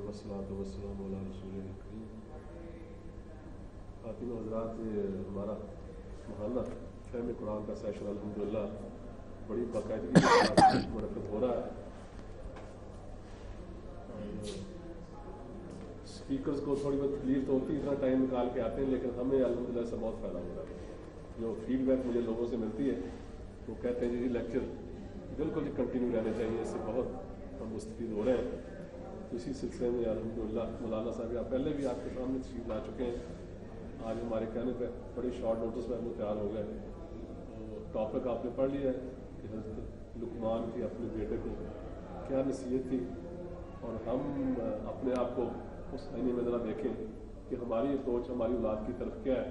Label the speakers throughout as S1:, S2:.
S1: والصلاة والسلام علی رسول کریم۔ خاتون حضرات، یہ ہمارا ماہانہ فہم قرآن کا سیشن الحمدللہ بڑی باقاعدگی کے ساتھ مرتب ہو رہا ہے، اور اسپیکرز کو تھوڑی بہت تکلیف تو ہوتی ہے، اتنا ٹائم نکال کے آتے ہیں، لیکن ہمیں الحمدللہ سے بہت فائدہ ہو رہا ہے۔ جو فیڈ بیک مجھے لوگوں سے ملتی ہے وہ کہتے ہیں جی لیکچر بالکل کنٹینیو رہنے چاہیے، اس سے بہت ہم مستفید ہو رہے ہیں۔ اسی سلسلے میں الحمدللہ مولانا صاحب آپ پہلے بھی آپ کے سامنے تشریف لا چکے ہیں، آج ہمارے کہنے پہ بڑی شارٹ نوٹس میں وہ تیار ہو گئے۔ ٹاپک آپ نے پڑھ لیا ہے کہ حضرت لقمان کی اپنے بیٹے کو کیا نصیحت تھی، اور ہم اپنے آپ کو اس آئینے میں ذرا دیکھیں کہ ہماری اپروچ ہماری اولاد کی طرف کیا ہے،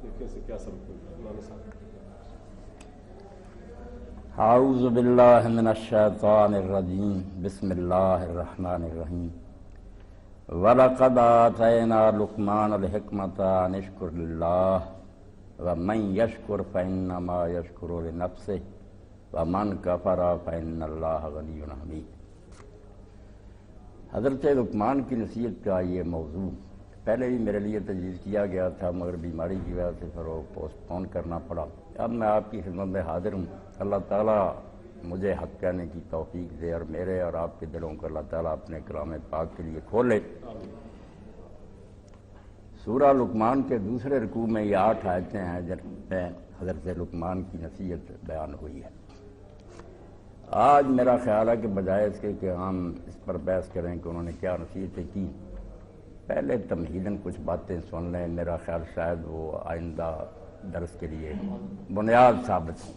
S1: دیکھیں سے کیا سبق ملتا ہے۔ مولانا صاحب۔
S2: اعوذ باللہ من الشیطان الرجیم، بسم اللہ الرحمن الرحیم۔ وَلَقَدْ آتَيْنَا لُقْمَانَ الْحِكْمَةَ أَنِ اشْكُرْ لِلَّهِ وَمَنْ يَشْكُرْ فَإِنَّمَا يَشْكُرُ لِنَفْسِهِ وَمَنْ كَفَرَ فَإِنَّ اللَّهَ غَنِيٌّ حَمِيدٌ۔ حضرت لقمان کی نصیحت کا یہ موضوع پہلے بھی میرے لیے تجویز کیا گیا تھا، مگر بیماری کی وجہ سے پھر وہ پوسٹ پون کرنا پڑا۔ اب میں آپ کی خدمت میں حاضر ہوں۔ اللہ تعالیٰ مجھے حق کہنے کی توفیق دے، اور میرے اور آپ کے دلوں کو اللہ تعالیٰ اپنے کلام پاک کے لیے کھولے۔ سورہ لقمان کے دوسرے رکوع میں یہ 8 آیتیں ہیں جن میں حضرت لقمان کی نصیحت بیان ہوئی ہے۔ آج میرا خیال ہے کہ بجائے اس کے کہ ہم اس پر بحث کریں کہ انہوں نے کیا نصیحتیں کی، پہلے تمہیداً کچھ باتیں سن لیں، میرا خیال شاید وہ آئندہ درس کے لیے بنیاد ثابت ہوں۔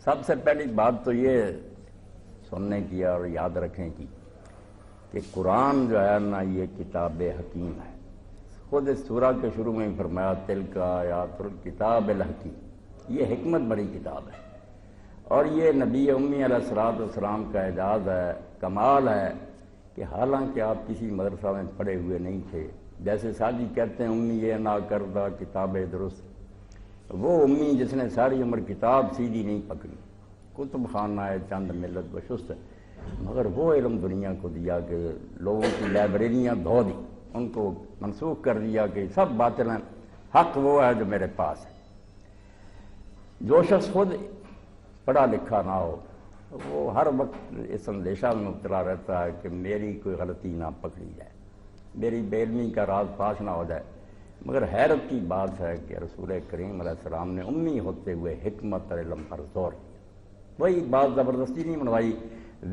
S2: سب سے پہلی بات تو یہ سننے کی اور یاد رکھیں کی کہ قرآن جو ہے نا یہ کتاب حکیم ہے۔ خود اس سورہ کے شروع میں ہی فرمایا تلک آیات الکتاب الحکیم، یہ حکمت بڑی کتاب ہے، اور یہ نبی امی علیہ الصلوۃ والسلام کا اعجاز ہے، کمال ہے کہ حالانکہ آپ کسی مدرسہ میں پڑھے ہوئے نہیں تھے، جیسے سادی کہتے ہیں امی یہ نہ کردہ کتاب درست، وہ امی جس نے ساری عمر کتاب سیدھی نہیں پکڑی، کتب خانہ ہے چند ملت و شست، مگر وہ علم دنیا کو دیا کہ لوگوں کی لائبریریاں دھو دی، ان کو منسوخ کر دیا کہ سب باطل ہیں، حق وہ ہے جو میرے پاس ہے۔ جو شخص خود پڑھا لکھا نہ ہو وہ ہر وقت اس اندیشہ میں مبتلا رہتا ہے کہ میری کوئی غلطی نہ پکڑی جائے، میری بے علمی کا راز فاش نہ ہو جائے۔ مگر حیرت کی بات ہے کہ رسول کریم علیہ السلام نے امی ہوتے ہوئے حکمت اور علم پر زور دیا، وہی بات زبردستی نہیں منوائی،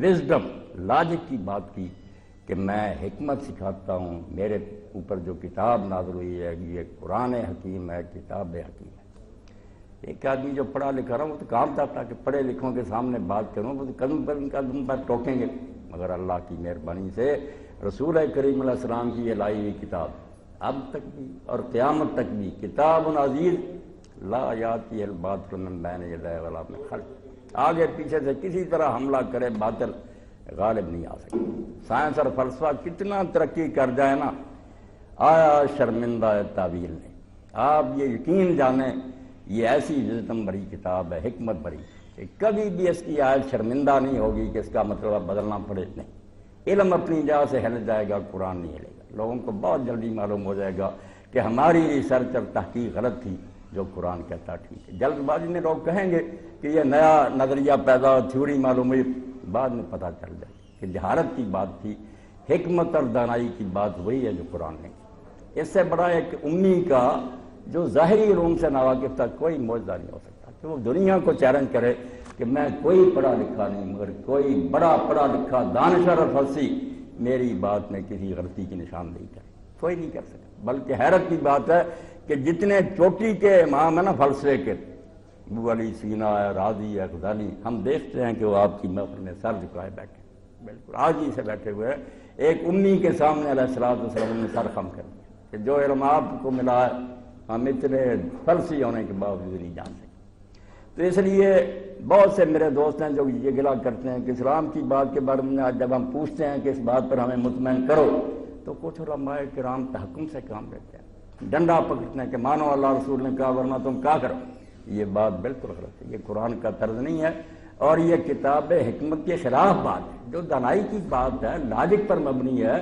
S2: وزڈم لاجک کی بات کی کہ میں حکمت سکھاتا ہوں، میرے اوپر جو کتاب نازل ہوئی ہے یہ قرآن حکیم ہے، کتاب حکیم ہے۔ ایک آدمی جو پڑھا لکھا رہا وہ تو کام چاہتا کہ پڑھے لکھوں کے سامنے بات کروں، وہ تو قدم پر ٹوکیں گے، مگر اللہ کی مہربانی سے رسول کریم علیہ السلام کی یہ لائی ہوئی کتاب اب تک بھی اور قیامت تک بھی کتاب عزیز لا یاتی الباطل من بین یدیہ ولا من خلفہ، آگے پیچھے سے کسی طرح حملہ کرے باطل غالب نہیں آ سکتا۔ سائنس اور فلسفہ کتنا ترقی کر جائے نا، آیا شرمندہ تعویل نے۔ آپ یہ یقین جانیں یہ ایسی وزڈم بھری کتاب ہے، حکمت بھری، کہ کبھی بھی اس کی آیت شرمندہ نہیں ہوگی کہ اس کا مطلب بدلنا پڑے، نہیں۔ علم اپنی جگہ سے ہل جائے گا، قرآن نہیں ہلے گا۔ لوگوں کو بہت جلدی معلوم ہو جائے گا کہ ہماری ریسرچ اور تحقیق غلط تھی، جو قرآن کہتا ٹھیک ہے۔ جلد بازی میں لوگ کہیں گے کہ یہ نیا نظریہ پیدا، تھیوری معلوم ہوئی، بعد میں پتہ چل جائے کہ جہالت کی بات تھی، حکمت اور دانائی کی بات وہی ہے جو قرآن نے کی۔ اس سے بڑا ایک امی کا جو ظاہری علوم سے ناواقف تھا کوئی معجزہ نہیں ہو سکتا کہ وہ دنیا کو چیلنج کرے کہ میں کوئی پڑھا لکھا نہیں مگر کوئی بڑا پڑھا لکھا دانشور اور فلسی میری بات میں کسی غلطی کی نشاندہی کرے، کوئی نہیں کر سکتا۔ بلکہ حیرت کی بات ہے کہ جتنے چوٹی کے امام ہیں نا فلسفے کے، ابو علی سینا ہے، رازی ہے، غزالی، ہم دیکھتے ہیں کہ وہ آپ کی محفل میں سر جھکائے بیٹھے، بالکل آج ہی سے بیٹھے ہوئے ہیں۔ ایک امی کے سامنے علیہ السلام نے سر خم کر دیا کہ جو علم آپ کو ملا ہے ہم اتنے فلسی ہونے کے باوجود نہیں جان سکتے۔ تو اس لیے بہت سے میرے دوست ہیں جو یہ گلا کرتے ہیں کہ اسلام کی بات کے بارے میں جب ہم پوچھتے ہیں کہ اس بات پر ہمیں مطمئن کرو تو کچھ علماء کرام تحکم سے کام لیتے ہیں، ڈنڈا پکڑتے ہیں کہ مانو اللہ رسول نے کہا ورنہ تم کیا کرو۔ یہ بات بالکل غلط ہے، یہ قرآن کا طرز نہیں ہے، اور یہ کتاب حکمت کے خلاف بات ہے، جو دانائی کی بات ہے، لاجک پر مبنی ہے،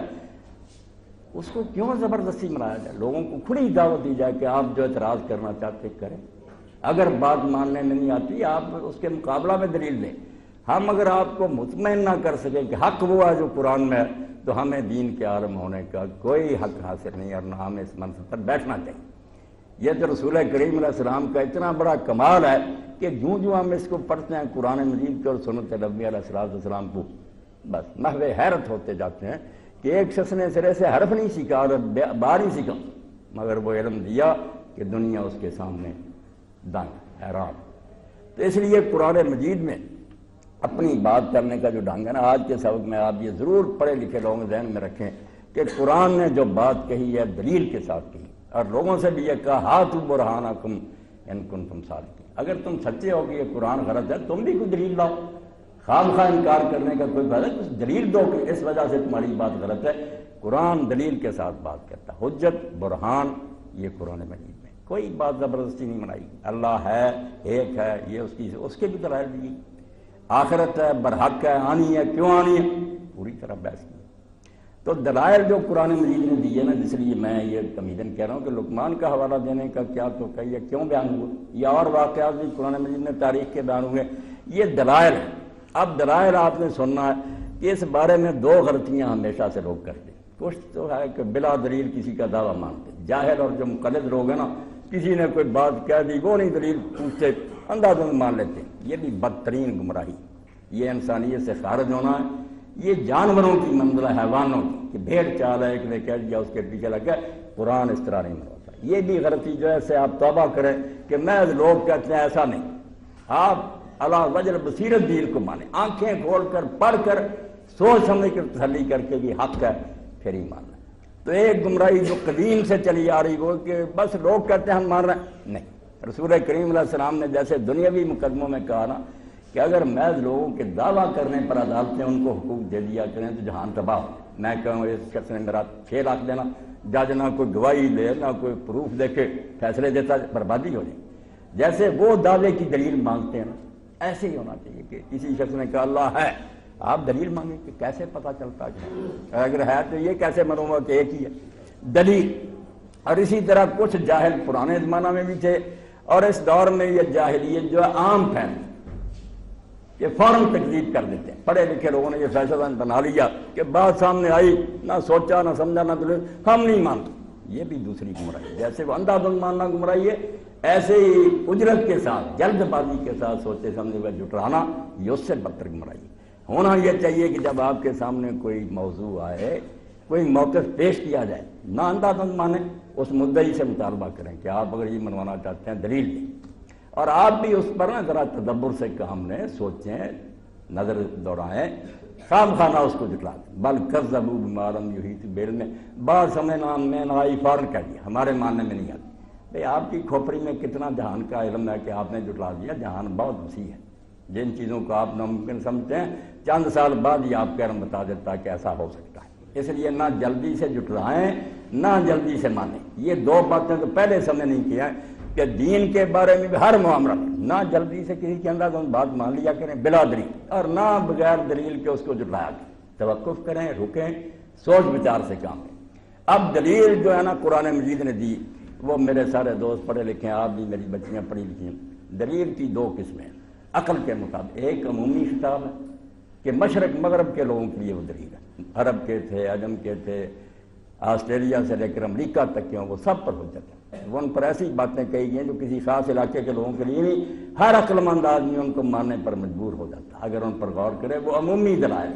S2: اس کو کیوں زبردستی منایا جائے؟ لوگوں کو کھلی دعوت دی جائے کہ آپ جو اعتراض کرنا چاہتے کریں، اگر بات ماننے میں نہیں آتی آپ اس کے مقابلہ میں دلیل دیں۔ ہم اگر آپ کو مطمئن نہ کر سکیں کہ حق وہ ہے جو قرآن میں ہے، تو ہمیں دین کے عالم ہونے کا کوئی حق حاصل نہیں، اور نہ ہمیں اس منصب پر بیٹھنا چاہیے۔ یہ تو رسول کریم علیہ السلام کا اتنا بڑا کمال ہے کہ جو ہم اس کو پڑھتے ہیں قرآن مجید کو اور سنت نبوی علیہ السلام کو، بس محو حیرت ہوتے جاتے ہیں کہ ایک شخص نے سرے سے حرف نہیں سیکھا اور بار ہی سیکھا، مگر وہ علم دیا کہ دنیا اس کے سامنے دنگ حیران۔ تو اس لیے قرآن مجید میں اپنی بات کرنے کا جو ڈھنگ ہے نا، آج کے سبق میں آپ یہ ضرور پڑھے لکھے لوگوں ذہن میں رکھیں کہ قرآن نے جو بات کہی ہے دلیل کے ساتھ کہی، اور لوگوں سے بھی یہ کہا ہاتھو برہانکم ان کنتم صادقین، اگر تم سچے ہو کہ یہ قرآن غلط ہے تم بھی کوئی دلیل لاؤ، خام خواہ انکار کرنے کا کوئی فائدہ، کچھ دلیل دو کہ اس وجہ سے تمہاری بات غلط ہے۔ قرآن دلیل کے ساتھ بات کرتا، حجت برہان، یہ قرآن مجید میں کوئی بات زبردستی نہیں منائی۔ اللہ ہے، ایک ہے، یہ اس کے بھی دلائل دی، آخرت ہے، برحق ہے، آنی ہے، کیوں آنی ہے، پوری طرح بحث کی۔ تو دلائل جو قرآن مجید نے دیے نا، جس لیے میں یہ تمیزن کہہ رہا ہوں کہ لقمان کا حوالہ دینے کا کیا تو کہیے کیوں بیان ہوا، یا اور واقعات بھی قرآن مجید میں تاریخ کے بیان ہوئے، یہ دلائل ہیں۔ اب دلائل آپ نے سننا ہے کہ اس بارے میں دو غلطیاں ہمیشہ سے لوگ کرتے ہیں۔ کچھ تو ہے کہ بلا دلیل کسی کا دعویٰ مانتے، جاہل اور جو مقلد لوگ ہیں نا، کسی نے کوئی بات کہہ دی وہ نہیں دلیل پوچھتے، اندازوں مان لیتے، یہ بھی بدترین گمراہی، یہ انسانیت سے خارج ہونا ہے، یہ جانوروں کی منزل ہے، حیوانوں کی، کہ بھیڑ چال ہے، ایک نے کہہ دیا اس کے پیچھے لگ گئے۔ قرآن اس طرح نہیں منواتا، یہ بھی غلطی جو ہے اسے آپ توبہ کریں کہ محض لوگ کہتے ہیں، ایسا نہیں، آپ اللہ وجل بصیرت دین کو مانیں، آنکھیں کھول کر پڑھ کر سوچ سمجھ کر تسلی کر کے بھی حق ہے پھر ہی ماننا۔ تو ایک گمراہی جو قدیم سے چلی آ رہی وہ کہ بس لوگ کہتے ہیں ہم مان رہے ہیں، نہیں، رسول کریم علیہ السلام نے جیسے دنیاوی مقدموں میں کہا نا کہ اگر محض لوگوں کے دعویٰ کرنے پر عدالتیں ان کو حقوق دے دیا کریں تو جہان تباہ ہو۔ میں کہوں اس شخص نے میرا 6 لاکھ دینا، جج نہ کوئی گواہی دے نہ کوئی پروف دے کے فیصلے دیتا، بربادی ہو جائے۔ جیسے وہ دعوے کی دلیل مانگتے ہیں نا، ایسے ہی ہونا چاہیے کہ کسی شخص نے کہا اللہ ہے، آپ دلیل مانگیں کہ کیسے پتہ چلتا ہے، اگر ہے تو یہ کیسے معلوم ہوا کہ ایک ہی ہے، دلیل۔ اور اسی طرح کچھ جاہل پرانے زمانہ میں بھی تھے، اور اس دور میں یہ جاہلیت جو ہے عام پھیل کہ فوراً تکذیب کر دیتے ہیں۔ پڑھے لکھے لوگوں نے یہ فیصلہ بنا لیا کہ بات سامنے آئی، نہ سوچا نہ سمجھا نہ دلیل، ہم نہیں مانتے، یہ بھی دوسری گمراہی۔ جیسے وہ اندھا دھند ماننا گمراہی ہے، ایسے ہی اجرت کے ساتھ جلد بازی کے ساتھ سوچے سمجھے ہوئے جٹرانا یہ اس سے بدتر گمراہی۔ ہونا یہ چاہیے کہ جب آپ کے سامنے کوئی موضوع آئے، کوئی موقف پیش کیا جائے، نہ اندھا دھند مانیں، اس مدعی سے مطالبہ کریں کہ آپ اگر یہ منوانا چاہتے ہیں دلیل دیں، اور آپ بھی اس پر نا ذرا تدبر سے کام لیں، سوچیں، نظر دوڑائیں، خام خانہ اس کو جٹلا دیں۔ بل کذبوا بما لم یحیطوا بعلمہ، بات سمجھنا میں نہ آئی فوراً کہہ دیا، ہمارے ماننے میں نہیں آتی۔ بھئی آپ کی کھوپڑی میں کتنا جہان کا علم ہے کہ آپ نے جٹلا دیا، جہان بہت وسیع ہے، جن چیزوں کو آپ ناممکن سمجھتے ہیں چند سال بعد ہی آپ کا علم بتا دیتا ہے کہ ایسا ہو سکتا ہے۔ اس لیے نہ جلدی سے جٹلائیں نہ جلدی سے مانیں۔ یہ دو باتیں تو پہلے سمجھ نہیں کیا کہ دین کے بارے میں بھی ہر معاملہ میں نہ جلدی سے کسی کے انداز بات مان لیا کریں بلا دلیل، اور نہ بغیر دلیل کے اس کو جٹلایا کریں، توقف کریں، رکیں، سوچ بچار سے کام لیں۔ اب دلیل جو ہے نا قرآن مجید نے دی، وہ میرے سارے دوست پڑھے لکھے ہیں، آپ بھی میری بچیاں پڑھی لکھی ہیں۔ دلیل کی 2 قسمیں ہیں عقل کے مطابق، ایک عمومی خطاب ہے کہ مشرق مغرب کے لوگوں کے لیے وہ دلیل ہے، عرب کے تھے، عجم کے تھے، آسٹریلیا سے لے کر امریکہ تک کے ہوں، وہ سب پر حجت ہے۔ وہ ان پر ایسی باتیں کہی گئی ہیں جو کسی خاص علاقے کے لوگوں کے لیے نہیں، ہر عقل مند آدمی ان کو ماننے پر مجبور ہو جاتا ہے اگر ان پر غور کرے۔ وہ عمومی دلائل،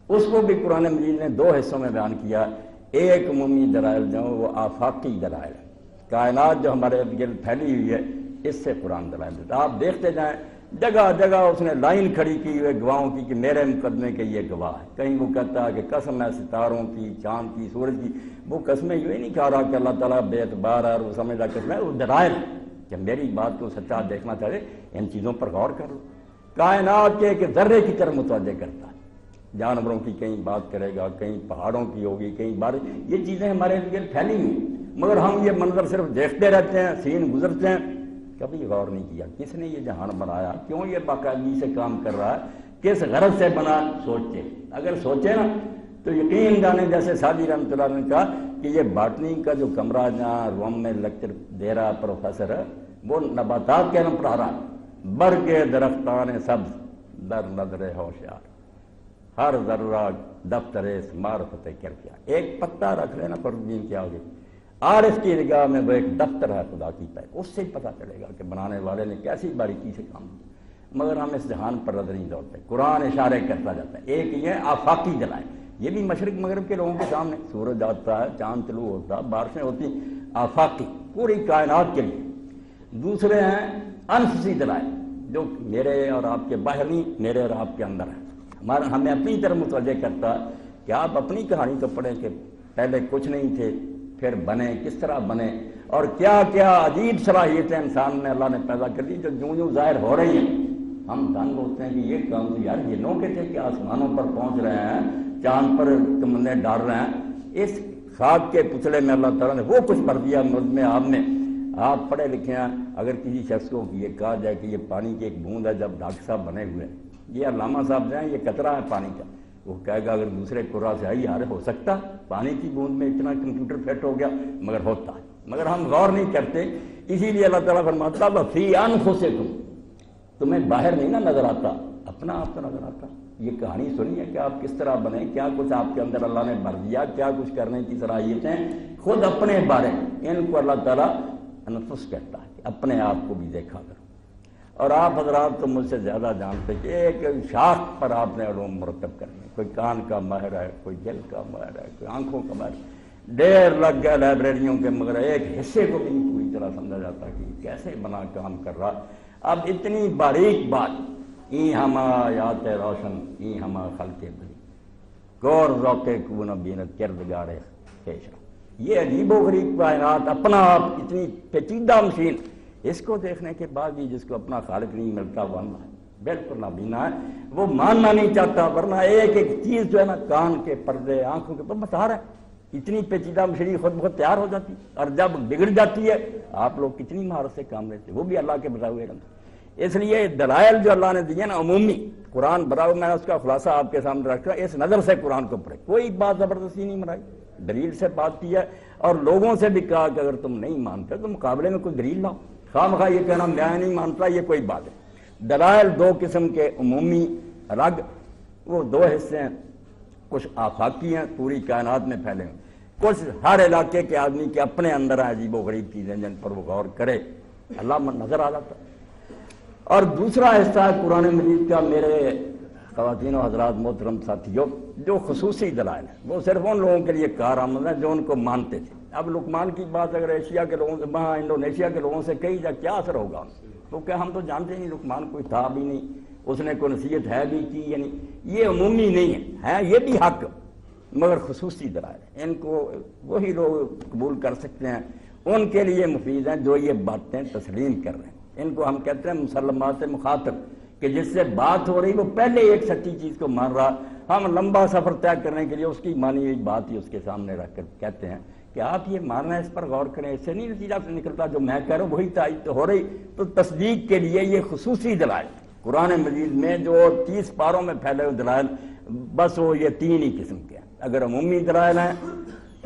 S2: اس کو بھی قرآن مجید نے 2 حصوں میں بیان کیا۔ ایک عمومی دلائل جو وہ آفاقی دلائل ہے، کائنات جو ہمارے گرد پھیلی ہوئی ہے اس سے قرآن دلائل دیتا ہے۔ آپ دیکھتے جائیں جگہ جگہ اس نے لائن کھڑی کی ہوئے گواہوں کی کہ میرے مقدمے کے یہ گواہ ہے۔ کہیں وہ کہتا ہے کہ قسم ہے ستاروں کی، چاند کی، سورج کی، وہ قسمیں یہ نہیں کہہ رہا کہ اللہ تعالیٰ بے اعتبار ہے اور وہ سمجھتا قسمیں، وہ دلائل کہ میری بات کو سچا دیکھنا چاہے ان چیزوں پر غور کر لو۔ کائنات کے ایک ذرے کی طرف متوجہ کرتا ہے، جانوروں کی کہیں بات کرے گا، کہیں پہاڑوں کی ہوگی، کہیں بارش، یہ چیزیں ہمارے لیے پھیلی ہوئی، مگر ہم یہ منظر صرف دیکھتے رہتے ہیں، سین گزرتے ہیں، کبھی غور نہیں کیا کس نے یہ جہان بنایا, کیوں یہ باقاعدگی سے کام کر رہا ہے, کس غرض سے بنا. سوچتے, اگر سوچے نا تو یقین جانے, جیسے سعدی رحمۃ اللہ نے کہا کہ یہ باٹنی کا جو کمرہ جہاں روم میں لیکچر دے رہا پروفیسر ہے, وہ نباتات کے علم پڑھا رہا ہے. برگ درختان سبز در نظر ہوشیار, ہر ذرہ دفتر معرفت کر کیا. ایک پتا رکھ لینا فردین کیا ہوگی, عارف کی نگاہ میں وہ ایک دفتر ہے خدا کی پہ, اس سے پتہ چلے گا کہ بنانے والے نے کیسی باریکی سے کام کیا. مگر ہم اس جہان پر نظر نہیں دوڑتے, قرآن اشارے کرتا جاتا ہے. ایک یہ آفاقی دلائل, یہ بھی مشرق مغرب کے لوگوں کے سامنے, سورج آتا ہے, چاند طلوع ہوتا ہے, بارشیں ہوتی, آفاقی پوری کائنات کے لیے. دوسرے ہیں انفسی دلائل, جو میرے اور آپ کے باہر نہیں, میرے اور آپ کے اندر ہے. ہمیں اپنی طرف متوجہ کرتا ہے کہ آپ اپنی کہانی تو پڑھیں کہ پہلے کچھ نہیں تھے, پھر بنے, کس طرح بنے, اور کیا کیا عجیب صلاحیتیں انسان میں اللہ نے پیدا کر دی, جو یوں یوں ظاہر ہو رہی ہیں. ہم دنگ ہوتے ہیں کہ یہ کام تو یار یہ نو کے تھے کہ آسمانوں پر پہنچ رہے ہیں, چاند پر تمنے ڈال رہے ہیں. اس خاک کے پتلے میں اللہ تعالیٰ نے وہ کچھ بھر دیا مجھ میں, آپ نے. آپ پڑھے لکھے ہیں, اگر کسی شخص کو یہ کہا جائے کہ یہ پانی کی ایک بوند ہے, جب ڈاکٹر صاحب بنے ہوئے ہیں, یہ علامہ صاحب جو ہیں یہ قطرہ ہے پانی کا, وہ کہے گا اگر دوسرے قرآن سے آئی یار ہو سکتا پانی کی بوند میں اتنا کمپیوٹر فٹ ہو گیا, مگر ہوتا ہے. مگر ہم غور نہیں کرتے, اسی لیے اللہ تعالیٰ فرماتا وفی انفسکم, تمہیں باہر نہیں نا نظر آتا, اپنا آپ تو نظر آتا. یہ کہانی سنی ہے کہ آپ کس طرح بنے, کیا کچھ آپ کے اندر اللہ نے بھر دیا, کیا کچھ کرنے کی صلاحیتیں خود اپنے بارے. ان کو اللہ تعالیٰ انفس کہتا ہے کہ اپنے آپ کو بھی دیکھا کرو. اور آپ حضرات تو مجھ سے زیادہ جانتے کہ ایک شاخ پر آپ نے علوم مرتب کرنے, کوئی کان کا ماہر ہے, کوئی دل کا ماہر ہے, کوئی آنکھوں کا ماہر ہے, ڈیر لگ گیا لائبریریوں کے, مگر ایک حصے کو بھی نہیں پوری طرح سمجھا جاتا کہ کیسے بنا کام کر رہا. اب اتنی باریک بات, ای ہما یات روشن ای ہما خلق بلی گور ذوق کون بینت کردگار پیشہ. یہ عجیب و غریب کائنات, اپنا آپ اتنی پیچیدہ مشین, اس کو دیکھنے کے بعد بھی جس کو اپنا خالق نہیں ملتا وہ اندھا ہے, بالکل نابینا ہے, وہ ماننا نہیں چاہتا. ورنہ ایک ایک چیز جو ہے نا, کان کے پردے, آنکھوں کے, تو بتا رہا ہے اتنی پیچیدہ مشین خود بخود تیار ہو جاتی, اور جب بگڑ جاتی ہے آپ لوگ کتنی مہارت سے کام لیتے, وہ بھی اللہ کے بتائے ہوئے. اس لیے دلائل جو اللہ نے دیے نا عمومی, قرآن بھرا, میں اس کا خلاصہ آپ کے سامنے رکھ رہا, اس نظر سے قرآن کو پڑھے. کوئی بات زبردستی نہیں بنائی, دلیل سے بات کی ہے, اور لوگوں سے بھی کہا کہ اگر تم نہیں مانتے تو مقابلے میں کوئی دلیل لاؤ. خواہ مخواہ یہ کہنا میں نہیں مانتا, یہ کوئی بات ہے. دلائل دو قسم کے, عمومی الگ, وہ دو حصے ہیں, کچھ آفاقی ہیں پوری کائنات میں پھیلے ہیں, کچھ ہر علاقے کے آدمی کے اپنے اندر عجیب و غریب چیزیں جن پر وہ غور کرے اللہ نظر آ جاتا. اور دوسرا حصہ ہے قرآن مجید کا, میرے خواتین و حضرات محترم ساتھیوں, جو خصوصی دلائل ہیں, وہ صرف ان لوگوں کے لیے کارآمد ہیں جو ان کو مانتے تھے. اب لقمان کی بات اگر ایشیا کے لوگوں سے, وہاں انڈونیشیا کے لوگوں سے کہی جائے, کیا اثر ہوگا؟ تو کہ ہم تو جانتے نہیں, لقمان کوئی تھا بھی نہیں, اس نے کوئی نصیحت ہے بھی کی یا نہیں. یہ عمومی نہیں ہے, یہ بھی حق, مگر خصوصی دلائل ہیں. ان کو وہی لوگ قبول کر سکتے ہیں, ان کے لیے مفید ہیں جو یہ باتیں تسلیم کر رہے ہیں. ان کو ہم کہتے ہیں مسلمات مخاطب, کہ جس سے بات ہو رہی وہ پہلے ایک سچی چیز کو مان رہا, ہم لمبا سفر طے کرنے کے لیے اس کی مانی ہوئی بات ہی اس کے سامنے رکھ کر کہتے ہیں کہ آپ یہ مان رہے ہیں, اس پر غور کریں, اس سے نہیں نتیجہ سے نکلتا جو میں کہہ رہا ہوں وہی تائید ہو رہی. تو تصدیق کے لیے یہ خصوصی دلائل قرآن مجید میں جو 30 پاروں میں پھیلے ہوئے دلائل, بس وہ یہ 3 ہی قسم کے ہیں. اگر عمومی دلائل ہیں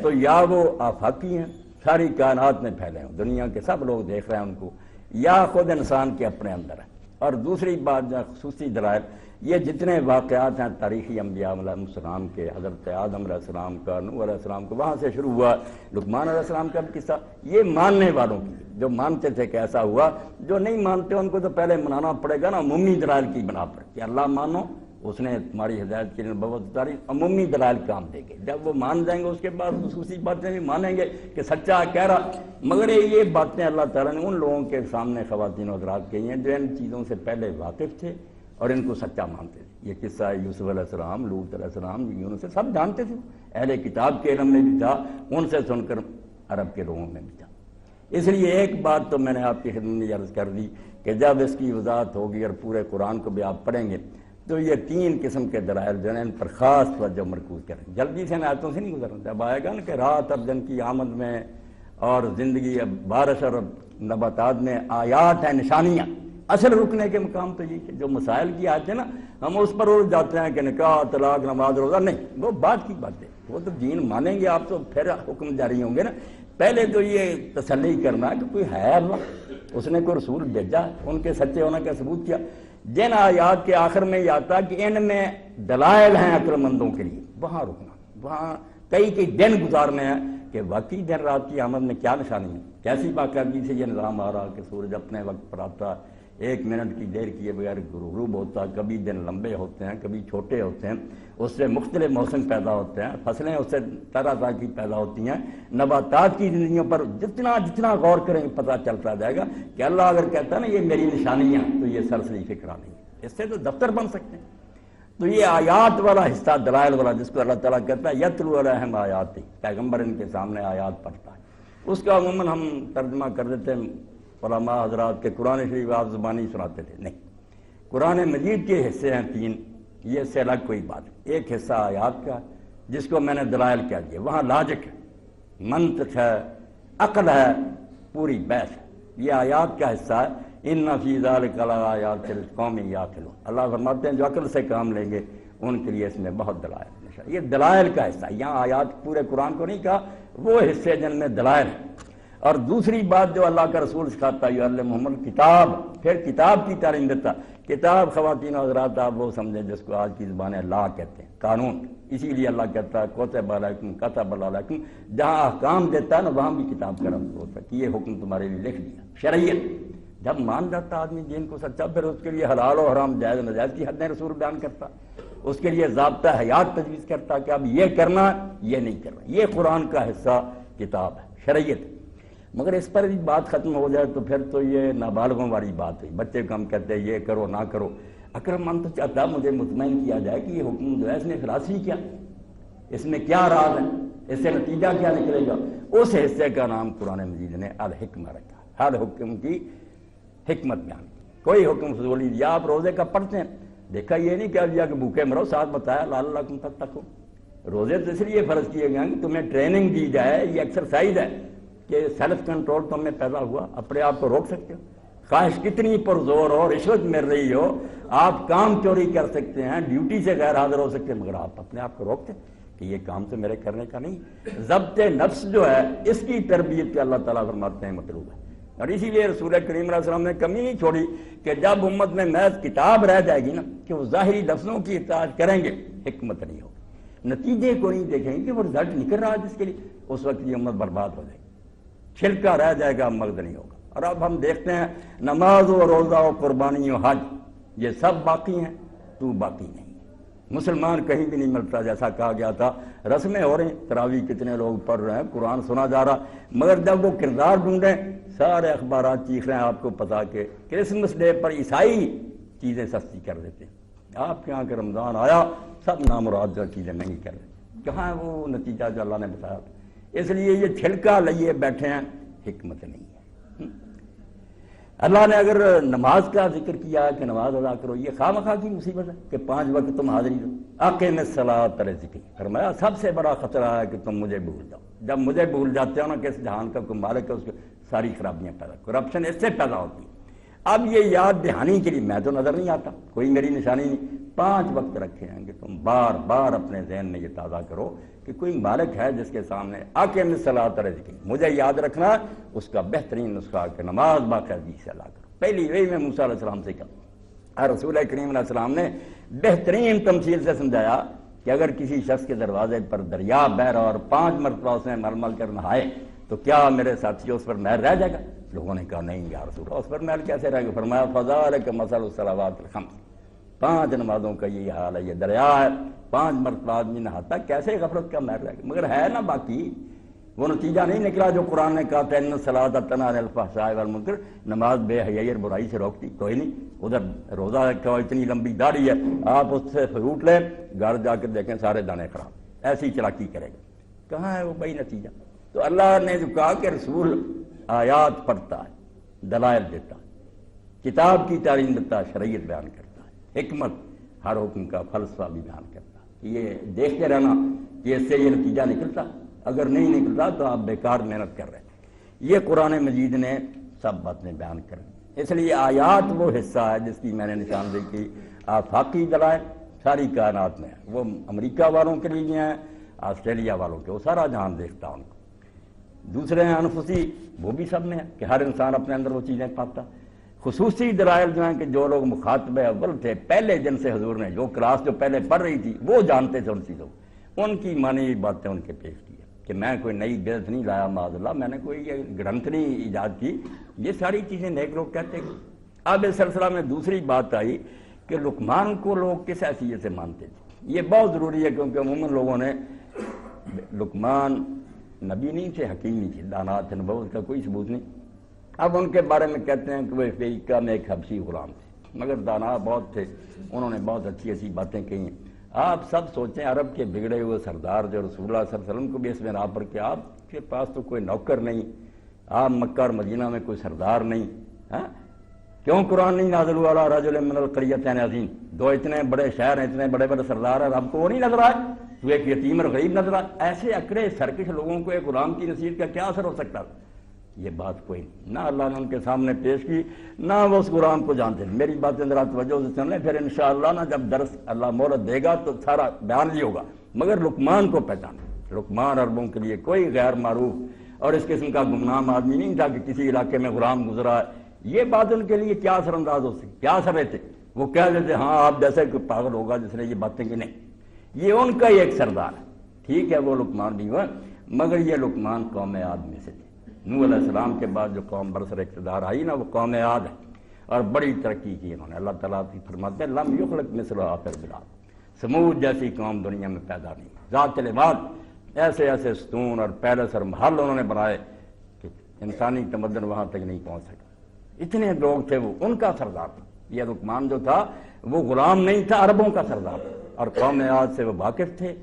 S2: تو یا وہ آفاقی ہیں, ساری کائنات میں پھیلے ہیں, دنیا کے سب لوگ دیکھ رہے ہیں ان کو, یا خود انسان کے اپنے اندر ہے. اور دوسری بات جو خصوصی دلائل, یہ جتنے واقعات ہیں تاریخی انبیاء علیہ السلام کے, حضرت آدم علیہ السلام کا, نوح علیہ السلام کا, وہاں سے شروع ہوا, لقمان علیہ السلام کا بھی قصہ, یہ ماننے والوں کی, جو مانتے تھے کہ ایسا ہوا. جو نہیں مانتے ان کو تو پہلے منانا پڑے گا نا عمومی دلائل کی بنا پر, کہ اللہ مانو, اس نے تمہاری ہدایت کے لیے نبوت اتاری, عمومی دلائل کام دے گے. جب وہ مان جائیں گے اس کے بعد خصوصی باتیں بھی مانیں گے کہ سچا کہہ رہا. مگر یہ باتیں اللہ تعالیٰ نے ان لوگوں کے سامنے خواتین و حضرات کہی ہیں جو ان چیزوں سے پہلے واقف تھے اور ان کو سچا مانتے تھے. یہ قصہ یوسف علیہ السلام, لوط علیہ السلام, یونس سے سب جانتے تھے, اہل کتاب کے علم میں بھی تھا, ان سے سن کر عرب کے لوگوں میں بھی تھا. اس لیے ایک بات تو میں نے آپ کی خدمت میں عرض کر دی کہ جب اس کی وضاحت ہوگی اور پورے قرآن کو بھی آپ پڑھیں گے تو یہ 3 قسم کے دلائل جو ہیں ان پر خاص توجہ مرکوز کریں. جلدی سے آیتوں سے نہیں گزرنا. جب آئے گا نا کہ رات اور دن کی آمد میں اور زندگی بارش اور نباتات میں آیات ہیں، نشانیاں. اصل رکنے کے مقام تو یہ کہ جو مسائل کی آتے ہیں نا، ہم اس پر اڑ جاتے ہیں کہ نکاح، طلاق، نماز، روزہ. نہیں، وہ بات کی بات ہے. وہ تو دین مانیں گے آپ تو پھر حکم جاری ہوں گے نا. پہلے تو یہ تسلی کرنا کہ کوئی ہے اللہ، اس نے کوئی رسول بھیجا، ان کے سچے ہونے کا ثبوت کیا. جن آیات کے آخر میں یہ آتا کہ ان میں دلائل ہیں عقل مندوں کے لیے، وہاں رکنا. وہاں کئی دن گزارنے ہیں کہ واقعی دن رات کی آمد میں کیا نشانی ہے، کیسی باقاعدگی سے یہ نظام آ رہا کہ سورج اپنے وقت پر آتا، 1 منٹ کی دیر کیے بغیر غروب ہوتا. کبھی دن لمبے ہوتے ہیں، کبھی چھوٹے ہوتے ہیں. اس سے مختلف موسم پیدا ہوتے ہیں، فصلیں اس سے طرح طرح کی پیدا ہوتی ہیں. نباتات کی زندگیوں پر جتنا غور کریں گے پتہ چلتا جائے گا کہ اللہ اگر کہتا ہے نا یہ میری نشانیاں، تو یہ سرسری فکرہ نہیں. اس سے تو دفتر بن سکتے ہیں. تو یہ آیات والا حصہ، دلائل والا، جس کو اللہ تعالیٰ کہتا ہے یتلو علیہم آیاتی، پیغمبر ان کے سامنے آیات پڑھتا ہے. اس کا عموماً ہم ترجمہ کر دیتے ہیں علماء حضرات کے قرآن شریف آپ زبانی سناتے تھے. نہیں، قرآن مجید کے حصے ہیں 3. یہ اس سے الگ کوئی بات ہے. ایک حصہ آیات کا جس کو میں نے دلائل کہہ دیا، وہاں لاجک ہے، منطق ہے، عقل ہے، پوری بحث ہے. یہ آیات کا حصہ ہے. ان فی ذلک لآیات لقوم یعقلون. اللہ فرماتے ہیں جو عقل سے کام لیں گے ان کے لیے اس میں بہت دلائل ہیں. یہ دلائل کا حصہ. یہاں آیات پورے قرآن کو نہیں کہا، وہ حصے جن میں دلائل ہیں. اور دوسری بات جو اللہ کا رسول سکھاتا یعلمہم الکتاب، پھر کتاب کی تعلیم دیتا. کتاب خواتین و حضرات آپ وہ سمجھیں جس کو آج کی زبان ہے لا کہتے ہیں، قانون. اسی لیے اللہ کہتا ہے کتب علیکم کتب علیکم. جہاں احکام دیتا ہے نا وہاں بھی کتاب کا رمز ہوتا ہے کہ یہ حکم تمہارے لیے لکھ دیا. شریعت جب مان جاتا آدمی دین کو سچا، پھر اس کے لیے حلال و حرام، جائز و ناجائز کی حدیں رسول بیان کرتا. اس کے لیے ضابطہ حیات تجویز کرتا کہ اب یہ کرنا، یہ نہیں کرنا. یہ قرآن کا حصہ کتاب ہے، شریعت. مگر اس پر بھی بات ختم ہو جائے تو پھر تو یہ نابالغوں والی بات ہے. بچے کو ہم کہتے ہیں یہ کرو نہ کرو. اکرم من تو چاہتا مجھے مطمئن کیا جائے کہ یہ حکم جو ہے اس نے خلاصی کیا، اس میں کیا راز ہے، اس سے نتیجہ کیا نکلے گا. اس حصے کا نام قرآن مجید نے الحکمہ رکھا. ہر حکم کی حکمت بیان کی. کوئی حکم فضولی دیا. آپ روزے کا پڑھتے ہیں، دیکھا یہ نہیں کہہ دیا کہ بھوکے مرو، ساتھ بتایا لعلکم تتقون. روزے تو اس لیے فرض کیے گئے کہ تمہیں ٹریننگ دی جائے، یہ ایکسرسائز ہے کہ سیلف کنٹرول تم میں پیدا ہوا، اپنے آپ کو روک سکتے ہو. خواہش کتنی پرزور ہو، رشوت مل رہی ہو، آپ کام چوری کر سکتے ہیں، ڈیوٹی سے غیر حاضر ہو سکتے ہیں، مگر آپ اپنے آپ کو روکتے کہ یہ کام تو میرے کرنے کا نہیں. ضبط نفس جو ہے اس کی تربیت کے اللہ تعالیٰ فرماتے ہیں مطلوب ہے. اور اسی لیے رسول کریم علیہ السلام نے کمی نہیں چھوڑی کہ جب امت میں محض کتاب رہ جائے گی نا کہ وہ ظاہری لفظوں کی اطاعت کریں گے، حکمت نہیں ہوگی، نتیجے کو نہیں دیکھیں گے کہ وہ رزلٹ نکل رہا ہے جس کے لیے، اس وقت یہ امت برباد ہو جائے گی، چھلکا رہ جائے گا، مغز نہیں ہوگا. اور اب ہم دیکھتے ہیں نماز و روزہ و قربانی و حج یہ سب باقی ہیں، تو باقی نہیں. مسلمان کہیں بھی نہیں ملتا. جیسا کہا گیا تھا رسمیں ہو رہی ہیں، تراویح کتنے لوگ پڑھ رہے ہیں، قرآن سنا جا رہا، مگر جب وہ کردار ڈھونڈیں سارے اخبارات چیخ رہے ہیں آپ کو پتا کہ کرسمس ڈے پر عیسائی چیزیں سستی کر دیتے ہیں. آپ کے یہاں کہ رمضان آیا سب نامراد جو چیزیں مہنگی کر دیتے. کہاں ہے وہ نتیجہ جو اللہ نے بتایا تھا؟ اس لیے یہ چھلکا لیے بیٹھے ہیں، حکمت نہیں ہے. اللہ نے اگر نماز کا ذکر کیا کہ نماز ادا کرو، یہ خواہ مخواہ کی مصیبت ہے کہ 5 وقت تم حاضری دو. اقیم الصلاۃ ذکر فرمایا سب سے بڑا خطرہ ہے کہ تم مجھے بھول جاؤ. جب مجھے بھول جاتے ہو نا کہ اس جہان کا کوئی مالک ہے، اس کو ساری خرابیاں پیدا، کرپشن اس سے پیدا ہوتی ہے. اب یہ یاد دہانی کے لیے میں تو نظر نہیں آتا، کوئی میری نشانی نہیں. 5 وقت رکھے ہیں کہ تم بار بار اپنے ذہن میں یہ تازہ کرو کہ کوئی مالک ہے جس کے سامنے اقیم الصلاۃ ذکر مجھے یاد رکھنا. اس کا بہترین نسخہ کہ نماز باقاعدگی سے ادا کرو. پہلی وہی میں موسیٰ علیہ السلام سے کہا، رسول کریم علیہ السلام نے بہترین تمثیل سے سمجھایا کہ اگر کسی شخص کے دروازے پر دریا بہہ رہا اور 5 مرتبہ اس نے مل مل کر نہائے تو کیا میرے ساتھی اس پر محل رہ جائے گا؟ لوگوں نے کہا نہیں یا رسول اللہ، اس پر محل کیسے رہے گا؟ فرمایا فذلک مثل الصلوات الخمس، 5 نمازوں کا یہی حال ہے. یہ دریا ہے، 5 مرتبہ آدمی نہاتا، کیسے غفلت کا محل رہے گا؟ مگر ہے نا باقی وہ نتیجہ نہیں نکلا جو قرآن نے کہا تھا ان الصلاۃ تنہی عن الفحشاء والمنکر، نماز بے حیائی اور برائی سے روکتی. کوئی نہیں، ادھر روزہ رکھا ہو، اتنی لمبی داڑھی ہے، آپ اس سے فروٹ لیں، گھر جا کر دیکھیں سارے دانے خراب، ایسی چلاکی کرے گا. کہاں ہے وہ بھائی نتیجہ؟ تو اللہ نے جو کہا کہ رسول آیات پڑھتا ہے، دلائل دیتا ہے، کتاب کی تعلیم دیتا ہے، شریعت بیان کرتا ہے، حکمت ہر حکم کا فلسفہ بھی بیان کرتا ہے. یہ دیکھتے رہنا کہ اس سے یہ نتیجہ نکلتا، اگر نہیں نکلتا تو آپ بیکار محنت کر رہے ہیں. یہ قرآن مجید نے سب باتیں بیان کر دی۔ اس لیے آیات وہ حصہ ہے جس کی میں نے نشاندہی کی آفاقی دلائل ساری کائنات میں ہے، وہ امریکہ والوں کے لیے ہیں، آسٹریلیا والوں کے، وہ سارا جہان دیکھتا ان کو۔ دوسرے ہیں انفسی، وہ بھی سب میں ہے کہ ہر انسان اپنے اندر وہ چیزیں پاتا۔ خصوصی دلائل جو ہیں کہ جو لوگ مخاطب اول تھے پہلے جن سے حضور نے جو کلاس جو پہلے پڑھ رہی تھی وہ جانتے تھے ان چیزوں کو، ان کی مانی ہوئی باتیں ان کے پیش کی ہے کہ میں کوئی نئی بدعت نہیں لایا معاذ اللہ، میں نے کوئی یہ گرنتھ نہیں ایجاد کی، یہ ساری چیزیں نیک لوگ کہتے ہیں۔ اب اس سلسلہ میں دوسری بات آئی کہ لقمان کو لوگ کس حیثیت سے مانتے تھے، یہ بہت ضروری ہے کیونکہ عموماً لوگوں نے لقمان نبی نہیں تھے، حکیم نہیں تھے، دانا تھے، نبوت کا کوئی ثبوت نہیں۔ اب ان کے بارے میں کہتے ہیں کہ وہ افریقہ میں ایک حبشی غلام تھے، مگر دانا بہت تھے، انہوں نے بہت اچھی اچھی باتیں کہی ہیں۔ آپ سب سوچیں عرب کے بگڑے ہوئے سردار جو رسول اللہ صلی اللہ علیہ وسلم کو بھی اس میں پر کہ آپ کے پاس تو کوئی نوکر نہیں، آپ مکہ اور مدینہ میں کوئی سردار نہیں، ہاں کیوں قرآن نہیں نازل ہوا علی رجل من القریتین عظیم، دو اتنے بڑے شہر ہیں، اتنے بڑے بڑے سردار ہیں، آپ کو وہ نہیں نظر آئے، تو ایک یتیم اور غریب نظر آئے؟ ایسے اکڑے سرکش لوگوں کو ایک غلام کی نصیحت کا کیا اثر ہو سکتا تھا؟ یہ بات کوئی نہیں، نہ اللہ نے ان کے سامنے پیش کی، نہ وہ اس غلام کو جانتے۔ میری باتیں ذرا توجہ سے سن لیں، پھر انشاءاللہ نا جب درس اللہ مہلت دے گا تو سارا بیان بھی ہوگا، مگر لقمان کو پہچانا۔ لقمان عربوں کے لیے کوئی غیر معروف اور اس قسم کا گمنام آدمی نہیں تھا کہ کسی علاقے میں غلام گزرا ہے، یہ بات ان کے لیے کیا اثر انداز ہو سکتی، کیا اثر رہتے؟ وہ کہہ دیتے ہاں آپ جیسے کوئی پاگل ہوگا جس نے یہ باتیں کی، نہیں، یہ ان کا ہی ایک سردار ہے، ٹھیک ہے وہ لقمان بھی ہوا، مگر یہ لقمان قوم عاد میں سے تھے۔ نوح علیہ السلام کے بعد جو قوم برسر اقتدار آئی نا وہ قوم عاد ہے، اور بڑی ترقی کی انہوں نے۔ اللہ تعالیٰ کی فرماتے ہیں لم یخلق مثلھا فی البلاد، سمود جیسی قوم دنیا میں پیدا نہیں، ذات العماد، ایسے ایسے ستون اور پیلس اور محل انہوں نے بنائے کہ انسانی تمدن وہاں تک نہیں پہنچ سکا، اتنے لوگ تھے، وہ ان کا سردار تھا۔ یہ لقمان جو تھا وہ غلام نہیں تھا، عربوں کا سردار تھا، اور قوم عاد سے وہ واقف تھے۔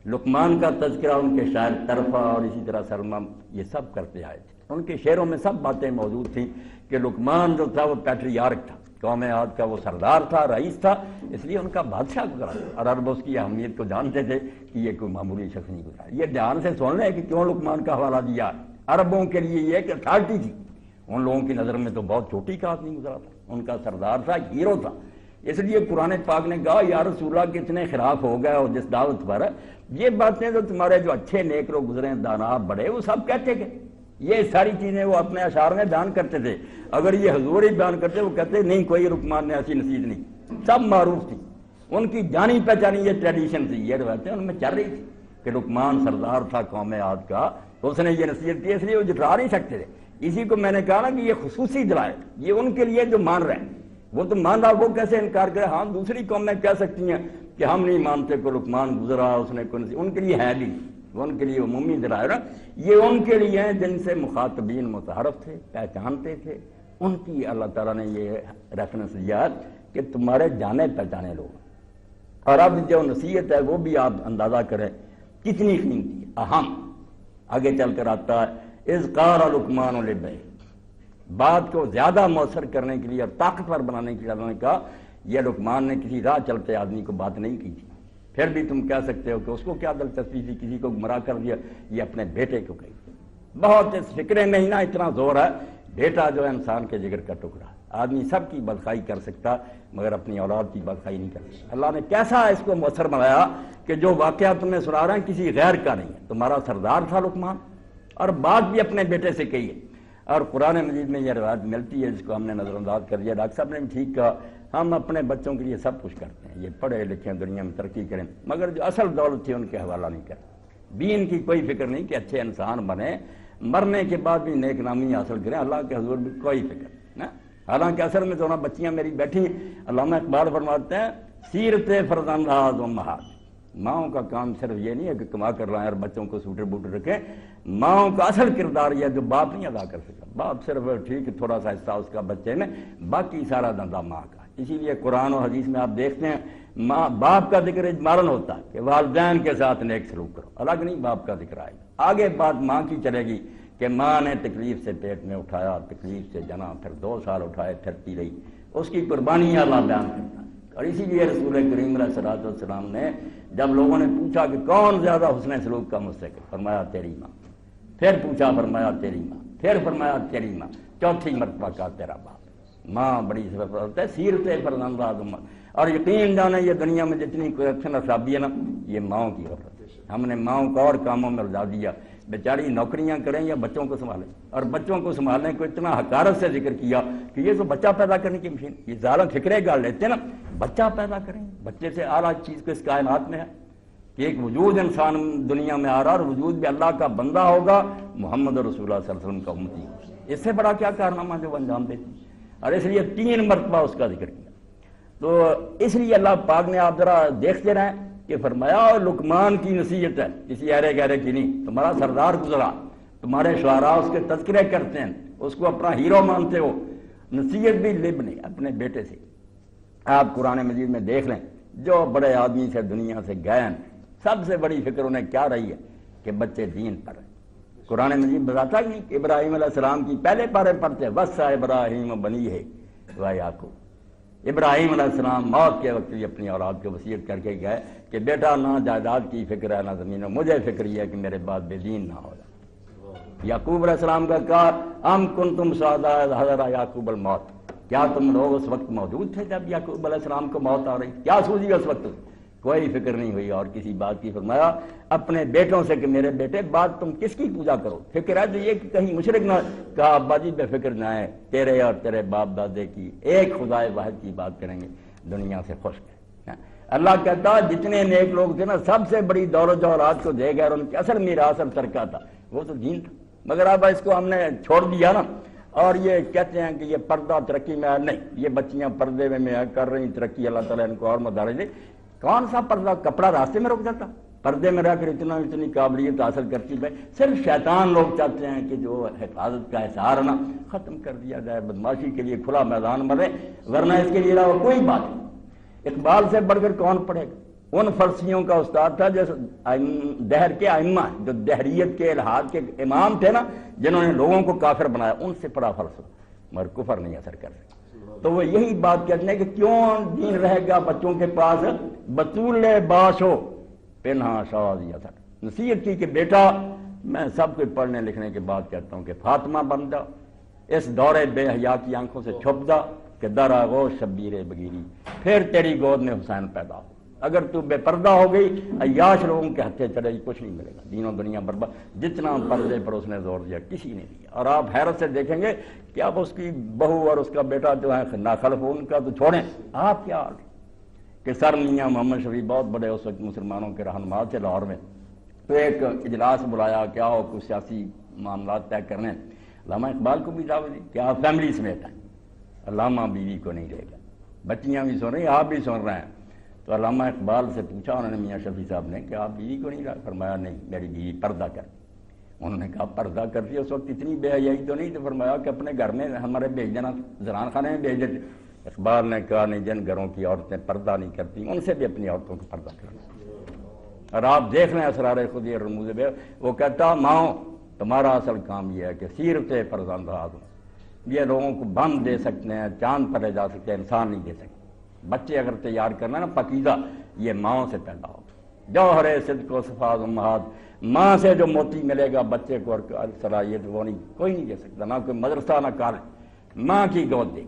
S2: لقمان کا تذکرہ ان کے شاعر طرفہ اور اسی طرح سلمہ یہ سب کرتے آئے تھے، ان کے شعروں میں سب باتیں موجود تھیں کہ لقمان جو تھا وہ پیٹریارک تھا، قوم عاد کا وہ سردار تھا، رئیس تھا، اس لیے ان کا بادشاہ گزرا، اور عرب اس کی اہمیت کو جانتے تھے کہ یہ کوئی معمولی شخص نہیں گزرا۔ یہ دھیان سے سن لیں کہ کیوں لقمان کا حوالہ دیا۔ عربوں کے لیے یہ ایک اتھارٹی تھی، ان لوگوں کی نظر میں تو بہت چھوٹی کا آدمی گزرا تھا، ان کا سردار تھا، ہیرو تھا۔ اس لیے قرآن پاک نے کہا یا رسول اللہ کے اتنے خلاف ہو گئے اور جس دعوت پر یہ باتیں جو تمہارے جو اچھے نیک لوگ گزرے ہیں، دانا بڑے، وہ سب کہتے کہ یہ ساری چیزیں وہ اپنے اشعار میں بیان کرتے تھے۔ اگر یہ حضور ہی بیان کرتے وہ کہتے نہیں کوئی لقمان نے ایسی نصیحت نہیں، سب معروف تھی، ان کی جانی پہچانی یہ ٹریڈیشن تھی، یہ روایتیں ان میں چل رہی تھی کہ لقمان سردار تھا قوم عاد کا، اس نے یہ نصیحت کی، اس لیے وہ جھٹلا نہیں سکتے تھے۔ اسی کو میں نے کہا نا کہ یہ خصوصی دلائل یہ ان کے لیے جو مان رہے ہیں، وہ تو مان رہا، وہ کیسے انکار کرے؟ ہاں دوسری قومیں کہہ سکتی ہیں کہ ہم نہیں مانتے کہ لقمان گزرا، اس نے کوئی ان کے لیے ہے بھی، ان کے لیے عمومی دلائل، یہ ان کے لیے ہیں جن سے مخاطبین متعارف تھے، پہچانتے تھے، ان کی اللہ تعالیٰ نے یہ ریفرنس دیا کہ تمہارے جانے پہچانے لوگ۔ اور اب جو نصیحت ہے وہ بھی آپ اندازہ کریں کتنی قیمتی ہے، اہم، آگے چل کر آتا ہے اذ قال لقمان لابنہ، بات کو زیادہ مؤثر کرنے کے لیے اور طاقتور بنانے کے لیے اللہ نے کہا یہ لقمان نے کسی راہ چلتے آدمی کو بات نہیں کی تھی، پھر بھی تم کہہ سکتے ہو کہ اس کو کیا دلچسپی تھی، کسی کو گمراہ کر دیا، یہ اپنے بیٹے کو کہی۔ بہت اس فکرے میں ہی نا اتنا زور ہے، بیٹا جو ہے انسان کے جگر کا ٹکڑا، آدمی سب کی بدخائی کر سکتا مگر اپنی اولاد کی بدخائی نہیں کر سکتا۔ اللہ نے کیسا اس کو مؤثر بنایا کہ جو واقعہ تمہیں سنا رہے ہیں کسی غیر کا نہیں ہے، تمہارا سردار تھا لقمان، اور بات بھی اپنے بیٹے سے کہی ہے۔ اور قرآن مجید میں یہ روایت ملتی ہے جس کو ہم نے نظر انداز کر دیا، ڈاکٹر صاحب نے بھی ٹھیک کہا، ہم اپنے بچوں کے لیے سب کچھ کرتے ہیں، یہ پڑھے لکھیں دنیا میں ترقی کریں، مگر جو اصل دولت تھی ان کے حوالہ نہیں کرتے، دین کی کوئی فکر نہیں کہ اچھے انسان بنے، مرنے کے بعد بھی نیک نامی حاصل کریں، اللہ کے حضور بھی کوئی فکر نہیں۔ حالانکہ اصل میں تو بچیاں میری بیٹھی ہیں، علامہ اقبال فرماتے ہیں سیرت فرزنداز امہات، ماؤں کا کام صرف یہ نہیں ہے کہ کما کر لائیں اور بچوں کو سوٹر بوٹر رکھیں، ماؤں کا اصل کردار یہ جو باپ نہیں ادا کر سکتا، باپ صرف ٹھیک تھوڑا سا حصہ اس کا بچے میں، باقی سارا دندہ ماں کا۔ اسی لیے قرآن و حدیث میں آپ دیکھتے ہیں ماں باپ کا ذکر اجمالاً ہوتا ہے کہ والدین کے ساتھ نیک سلوک کرو، الگ نہیں باپ کا ذکر آئے گا، آگے بات ماں کی چلے گی کہ ماں نے تکلیف سے پیٹ میں اٹھایا، تکلیف سے جنا، پھر 2 سال اٹھائے، پھرتی رہی، اس کی قربانی اللہ بیان کرتا ہے۔ اور اسی لیے رسول کریم علیہ الصلوۃ والسلام نے جب لوگوں نے پوچھا کہ کون زیادہ حسن سلوک کا مستحق، فرمایا تیری ماں، پھر پوچھا فرمایا تیری ماں، پھر فرمایا تیری ماں، چوتھی مرتبہ کا تیرا باپ، ماں بڑی سفر ہے، سیرت فرزند آدم۔ اور یقین جانا یہ دنیا میں جتنی کرپشن اصابی ہے نا، یہ ماؤں کی غفلت۔ ہم نے ماؤں کو اور کاموں میں لگا دیا، بیچاری نوکریاں کریں یا بچوں کو سنبھالیں، اور بچوں کو سنبھالنے کو اتنا حقارت سے ذکر کیا کہ یہ تو بچہ پیدا کرنے کی مشین، یہ ظالم فکرے گال لیتے ہیں نا، بچہ پیدا کریں، بچے سے اعلیٰ چیز کو اس کائنات میں ہے کہ ایک وجود انسان دنیا میں آ رہا، اور وجود بھی اللہ کا بندہ ہوگا، محمد رسول اللہ صلی اللہ علیہ وسلم کا امتی ہوگا۔ اس سے بڑا کیا کارنامہ جو وہ انجام دیتی، اور اس لیے 3 مرتبہ اس کا ذکر کیا۔ تو اس لیے اللہ پاک نے، آپ ذرا دیکھتے رہیں کہ فرمایا لقمان کی نصیحت ہے، کسی ایرے گہرے کی نہیں، تمہارا سردار گزرا، تمہارے شعراء اس کے تذکرے کرتے ہیں، اس کو اپنا ہیرو مانتے ہو، نصیحت بھی لبنے اپنے بیٹے سے۔ آپ قرآن مجید میں دیکھ لیں، جو بڑے آدمی سے دنیا سے گئے ہیں، سب سے بڑی فکر انہیں کیا رہی ہے کہ بچے دین پر ہیں۔ قرآن مجید بتاتا ہی نہیں کہ ابراہیم علیہ السلام کی پہلے پارے پڑھتے، وَصَّى ابراہیم بنیہ وَیعقوب۔ ابراہیم علیہ السلام موت کے وقت بھی اپنی اولاد کو وصیت کر کے گئے کہ بیٹا نہ جائیداد کی فکر ہے نہ زمین، مجھے فکر یہ ہے کہ میرے بعد بے دین نہ ہو جائے۔ یعقوب علیہ السلام کا کہا ام کنتم شہداء اذ حضر یعقوب الموت، کیا تم لوگ اس وقت موجود تھے جب یعقوب علیہ السلام کو موت آ رہی؟ کیا سوچی اس وقت؟ کوئی فکر نہیں ہوئی اور کسی بات کی۔ فرمایا اپنے بیٹوں سے کہ میرے بیٹے بات تم کس کی پوجا کرو، فکر ہے تو یہ کہ کہیں مشرک نہ۔ کہا ابا جی بے فکر نہ ہے، تیرے اور تیرے باپ دادے کی ایک خدائے واحد کی بات کریں گے، دنیا سے خوش ہے۔ اللہ کہتا جتنے نیک لوگ تھے نا، سب سے بڑی دور و جوہرات کو دے گئے، اور ان کے اصل میراث اور ترکہ تھا وہ تو دین تھا، مگر اب اس کو ہم نے چھوڑ دیا نا، اور یہ کہتے ہیں کہ یہ پردہ ترقی میں ہے۔ نہیں، یہ بچیاں پردے میں کر رہی ترقی، اللہ تعالیٰ ان کو اور مدارج دے۔ کون سا پردہ؟ کپڑا راستے میں رک جاتا، پردے میں رہ کر اتنی قابلیت حاصل کرتی ہے۔ صرف شیطان لوگ چاہتے ہیں کہ جو حفاظت کا احسار نا ختم کر دیا جائے، بدماشی کے لیے کھلا میدان بنے، ورنہ اس کے لیے علاوہ کوئی بات نہیں۔ اقبال سے بڑھ کر کون پڑھے گا؟ ان فلسفیوں کا استاد تھا جو دہر کے ائمہ، جو دہریت کے الحاد کے امام تھے نا، جنہوں نے لوگوں کو کافر بنایا، ان سے پڑھا فلسفہ، مگر کفر نہیں اثر کر سکتا۔ تو وہ یہی بات کہتے ہیں کہ کیوں دین رہے گا بچوں کے پاس؟ بطول باش ہو پنہا شاذ اثر۔ نصیحت کی کہ بیٹا میں سب کچھ پڑھنے لکھنے کے بعد کہتا ہوں کہ فاطمہ بن جا، اس دور بے حیا کی آنکھوں سے چھپ جا کہ در آغوش شبیر بگیری، پھر تیری گود میں حسین پیدا ہو۔ اگر تو بے پردہ ہو گئی، عیاش لوگوں کے ہتھے چڑھے گی، کچھ نہیں ملے گا، دین و دنیا برباد۔ جتنا پردے پر اس نے زور دیا کسی نے دیا، اور آپ حیرت سے دیکھیں گے کہ اب اس کی بہو اور اس کا بیٹا جو ہے ناخلف ہو، ان کا تو چھوڑیں، آپ کیا حال کہ سر میاں محمد شفیع بہت بڑے اس وقت مسلمانوں کے رہنما تھے لاہور میں، تو ایک اجلاس بلایا، کیا ہو کچھ سیاسی معاملات طے کرنے، علامہ اقبال کو بھی دعوت دی کہ آپ فیملی سمیت ہیں، علامہ بیوی کو نہیں لے گا، بچیاں بھی سن رہی ہیں، آپ بھی سن رہے ہیں۔ تو علامہ اقبال سے پوچھا انہوں نے میاں شفیع صاحب نے کہ آپ بیوی کو نہیں لا؟ فرمایا نہیں، میری بیوی پردہ کر۔ انہوں نے کہا پردہ کرتی ہے، اس وقت اتنی بے حیائی تو نہیں؟ تو فرمایا کہ اپنے گھر میں ہمارے بھیج دینا، زنان خانے میں بھیج دیتے۔ اقبال نے کہا نہیں، جن گھروں کی عورتیں پردہ نہیں کرتی ان سے بھی اپنی عورتوں کو پردہ کرنا۔ اور آپ دیکھ لیں اسرار خودی اور رموز بے، وہ کہتا ماؤں تمہارا اصل کام یہ ہے کہ سیرت فرزند آدم، یہ لوگوں کو بم دے سکتے ہیں، چاند پر لے جا سکتے ہیں، انسان نہیں دے سکتے۔ بچے اگر تیار کرنا نا پاکیزہ، یہ ماؤں سے پیدا ہو۔ جوہر صدق و صفات امہات، ماں سے جو موتی ملے گا بچے کو اور صلاحیت وہ نہیں کوئی نہیں دے سکتا، نہ کوئی مدرسہ نہ کالج، ماں کی گود دے۔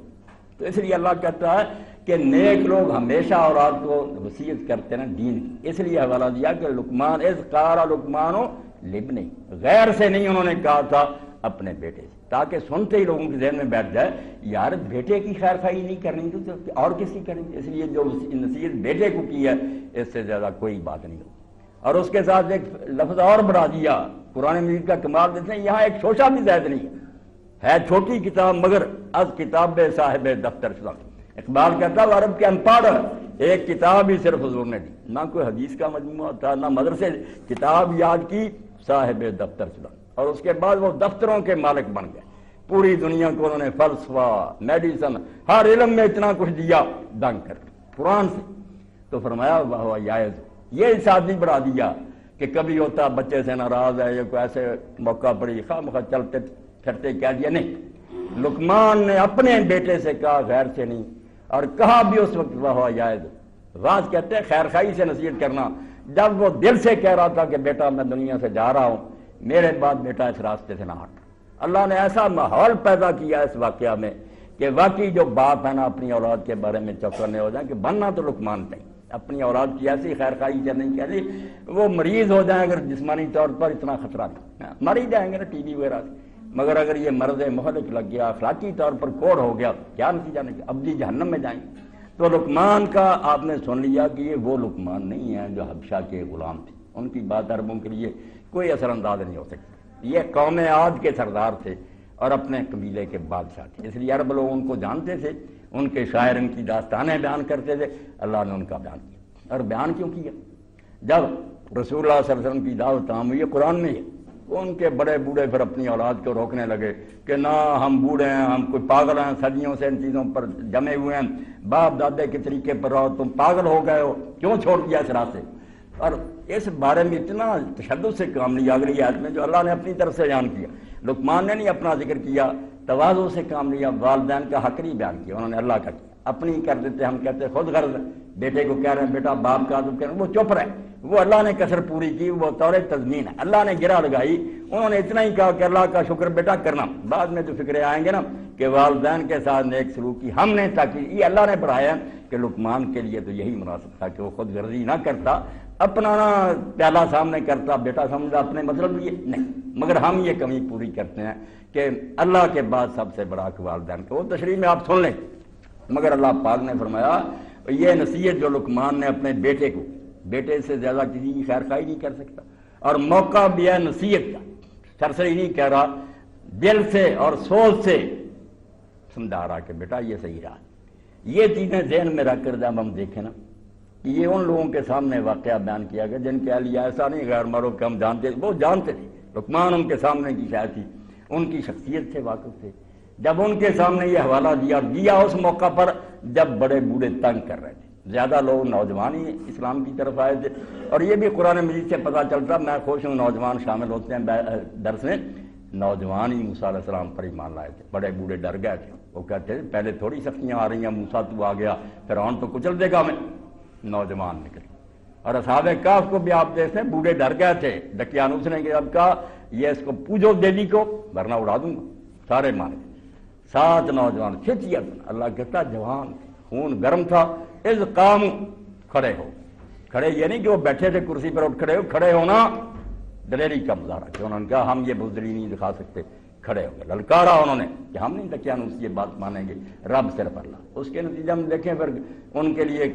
S2: تو اس لیے اللہ کہتا ہے کہ نیک لوگ ہمیشہ اولاد کو وصیت کرتے ہیں دین کی۔ اس لیے حوالہ دیا کہ لقمان اذ قال لقمان لابنہ، غیر سے نہیں انہوں نے کہا تھا اپنے بیٹے سے، تاکہ سنتے ہی لوگوں کے ذہن میں بیٹھ جائے یار بیٹے کی خیر خواہی نہیں کرنی تو اور کس کی کریں گے؟ اس لیے جو نصیحت بیٹے کو کی ہے اس سے زیادہ کوئی بات نہیں ہو۔ اور اس کے ساتھ ایک لفظ اور بڑھا دیا، قرآن مجید کا کمال دیتے ہیں، یہاں ایک شوشہ بھی زائد نہیں ہے چھوٹی کتاب مگر از کتاب صاحب دفتر شدہ۔ اقبال کہتا ہے عرب کے انپڑھ، ایک کتاب ہی صرف حضور نے دی، نہ کوئی حدیث کا مجموعہ تھا نہ مدرسے، کتاب یاد کی صاحب دفتر شدہ، اور اس کے بعد وہ دفتروں کے مالک بن گئے۔ پوری دنیا کو انہوں نے فلسفہ، میڈیسن، ہر علم میں اتنا کچھ دیا دنگ کر قرآن سے۔ تو فرمایا وہ یائز، یہ ساتھ بھی بڑھا دیا کہ کبھی ہوتا بچے سے ناراض ہے یا کوئی ایسے موقع پڑی خواہ مخواہ چلتے پھرتے کہہ دیا، نہیں، لقمان نے اپنے بیٹے سے کہا غیر سے نہیں، اور کہا بھی اس وقت وہ یائز۔ راز کہتے ہیں خیر خواہی سے نصیحت کرنا، جب وہ دل سے کہہ رہا تھا کہ بیٹا میں دنیا سے جا رہا ہوں، میرے بعد بیٹا اس راستے سے نہ ہٹ، اللہ نے ایسا ماحول پیدا کیا اس واقعہ میں کہ واقعی جو باپ ہے نا اپنی اولاد کے بارے میں چوکنے ہو جائیں کہ بننا تو لقمان چاہیے، اپنی اولاد کی ایسی خیر خواہی کرنی چاہیے وہ مریض ہو جائیں اگر جسمانی طور پر اتنا خطرہ نہیں، مر ہی جائیں گے نا ٹی بی وغیرہ سے، مگر اگر یہ مرض مہلک لگ گیا اخلاقی طور پر کوڑ ہو گیا کیا نتیجہ نہیں، ابدی جہنم میں جائیں گے۔ تو لقمان کا آپ نے سن لیا کہ یہ وہ لقمان نہیں ہے جو حبشہ کے غلام تھے، ان کی بات عربوں کے لیے کوئی اثر انداز نہیں ہو سکتی، یہ قوم عاد کے سردار تھے اور اپنے قبیلے کے بادشاہ تھے، اس لیے عرب لوگ ان کو جانتے تھے، ان کے شاعر ان کی داستانیں بیان کرتے تھے، اللہ نے ان کا بیان کیا۔ اور بیان کیوں کیا؟ جب رسول اللہ صلی اللہ علیہ وسلم کی دعوت عام ہوئی قرآن میں ہے، ان کے بڑے بوڑھے پھر اپنی اولاد کو روکنے لگے کہ نہ ہم بوڑھے ہیں، ہم کوئی پاگل ہیں، صدیوں سے ان چیزوں پر جمے ہوئے ہیں، باپ دادے کے طریقے پر رہو، تم پاگل ہو گئے ہو، کیوں چھوڑ دیا اس راستے؟ اور اس بارے میں اتنا تشدد سے کام لیا اگلی آیت میں جو اللہ نے اپنی طرف سے بیان کیا، لقمان نے نہیں اپنا ذکر کیا، تواضع سے کام لیا، والدین کا حق نہیں بیان کیا، انہوں نے اللہ کا کیا، اپنی کر دیتے، ہم کہتے خود غرض، بیٹے کو کہہ رہے ہیں بیٹا باپ کا تو کہہ رہے ہیں، وہ چپ رہے، وہ اللہ نے کسر پوری کی، وہ طور تضمین ہے، اللہ نے گرہ لگائی، انہوں نے اتنا ہی کہا کہ اللہ کا شکر بیٹا کرنا، بعد میں جو فکرے آئیں گے نا کہ والدین کے ساتھ نیک سلوک کی ہم نے تاکہ یہ اللہ نے بڑھایا کہ لقمان کے لیے تو یہی مناسب تھا کہ وہ خود غرضی نہ کرتا، اپنا نہ پیالہ سامنے کرتا، بیٹا سمجھا اپنے مطلب لیے نہیں، مگر ہم یہ کمی پوری کرتے ہیں کہ اللہ کے بعد سب سے بڑا والدین کو، وہ تشریح میں آپ سن لیں، مگر اللہ پاک نے فرمایا یہ نصیحت جو لقمان نے اپنے بیٹے کو، بیٹے سے زیادہ کسی کی خیر خواہی نہیں کر سکتا، اور موقع بھی ہے نصیحت کا، سرسری نہیں کہہ رہا، دل سے اور سوچ سے سمجھا رہا کہ بیٹا یہ صحیح رہا۔ یہ چیزیں ذہن میں رکھ کر جب ہم دیکھیں نا کہ یہ ان لوگوں کے سامنے واقعہ بیان کیا گیا جن کے لیے ایسا نہیں غیر معروف کہ ہم جانتے تھے، وہ جانتے تھے، لقمان ان کے سامنے کی شاید تھی، ان کی شخصیت سے واقف تھے، جب ان کے سامنے یہ حوالہ دیا اس موقع پر جب بڑے بوڑھے تنگ کر رہے تھے، زیادہ لوگ نوجوان ہی اسلام کی طرف آئے تھے، اور یہ بھی قرآن مجید سے پتہ چلتا، میں خوش ہوں نوجوان شامل ہوتے ہیں درس میں، نوجوان ہی موسیٰ علیہ السلام پر ایمان لائے تھے، بڑے بوڑھے ڈر گئے تھے، وہ کہتے ہیں پہلے تھوڑی سختیاں آ رہی ہیں، موسیٰ تو آ گیا، فرعون تو کچل دے گا ہمیں، نوجوان نکلے۔ اور اصحاب کہف کو بھی آپ دیکھتے ہیں بوڑھے ڈر گئے تھے، دقیانوس نے کہ اب کہا یہ اس کو پوجو دیوی کو ورنہ اڑا دوں گا، سارے مانے، 7 نوجوان کھچیا، اللہ کہتا جوان خون گرم تھا، اذ قام کھڑے ہو، کھڑے یہ نہیں کہ وہ بیٹھے تھے کرسی پر اٹھ کھڑے ہو، کھڑے ہونا دلیری کا مظاہرہ کہ انہوں نے کہا ہم یہ بزدلی نہیں دکھا سکتے، کھڑے ہو گئے، للکارا انہوں نے کہ ہم نہیں دقیانوس یہ بات مانیں گے، رب صرف اللہ۔ اس کے نتیجہ میں دیکھیں پھر ان کے لیے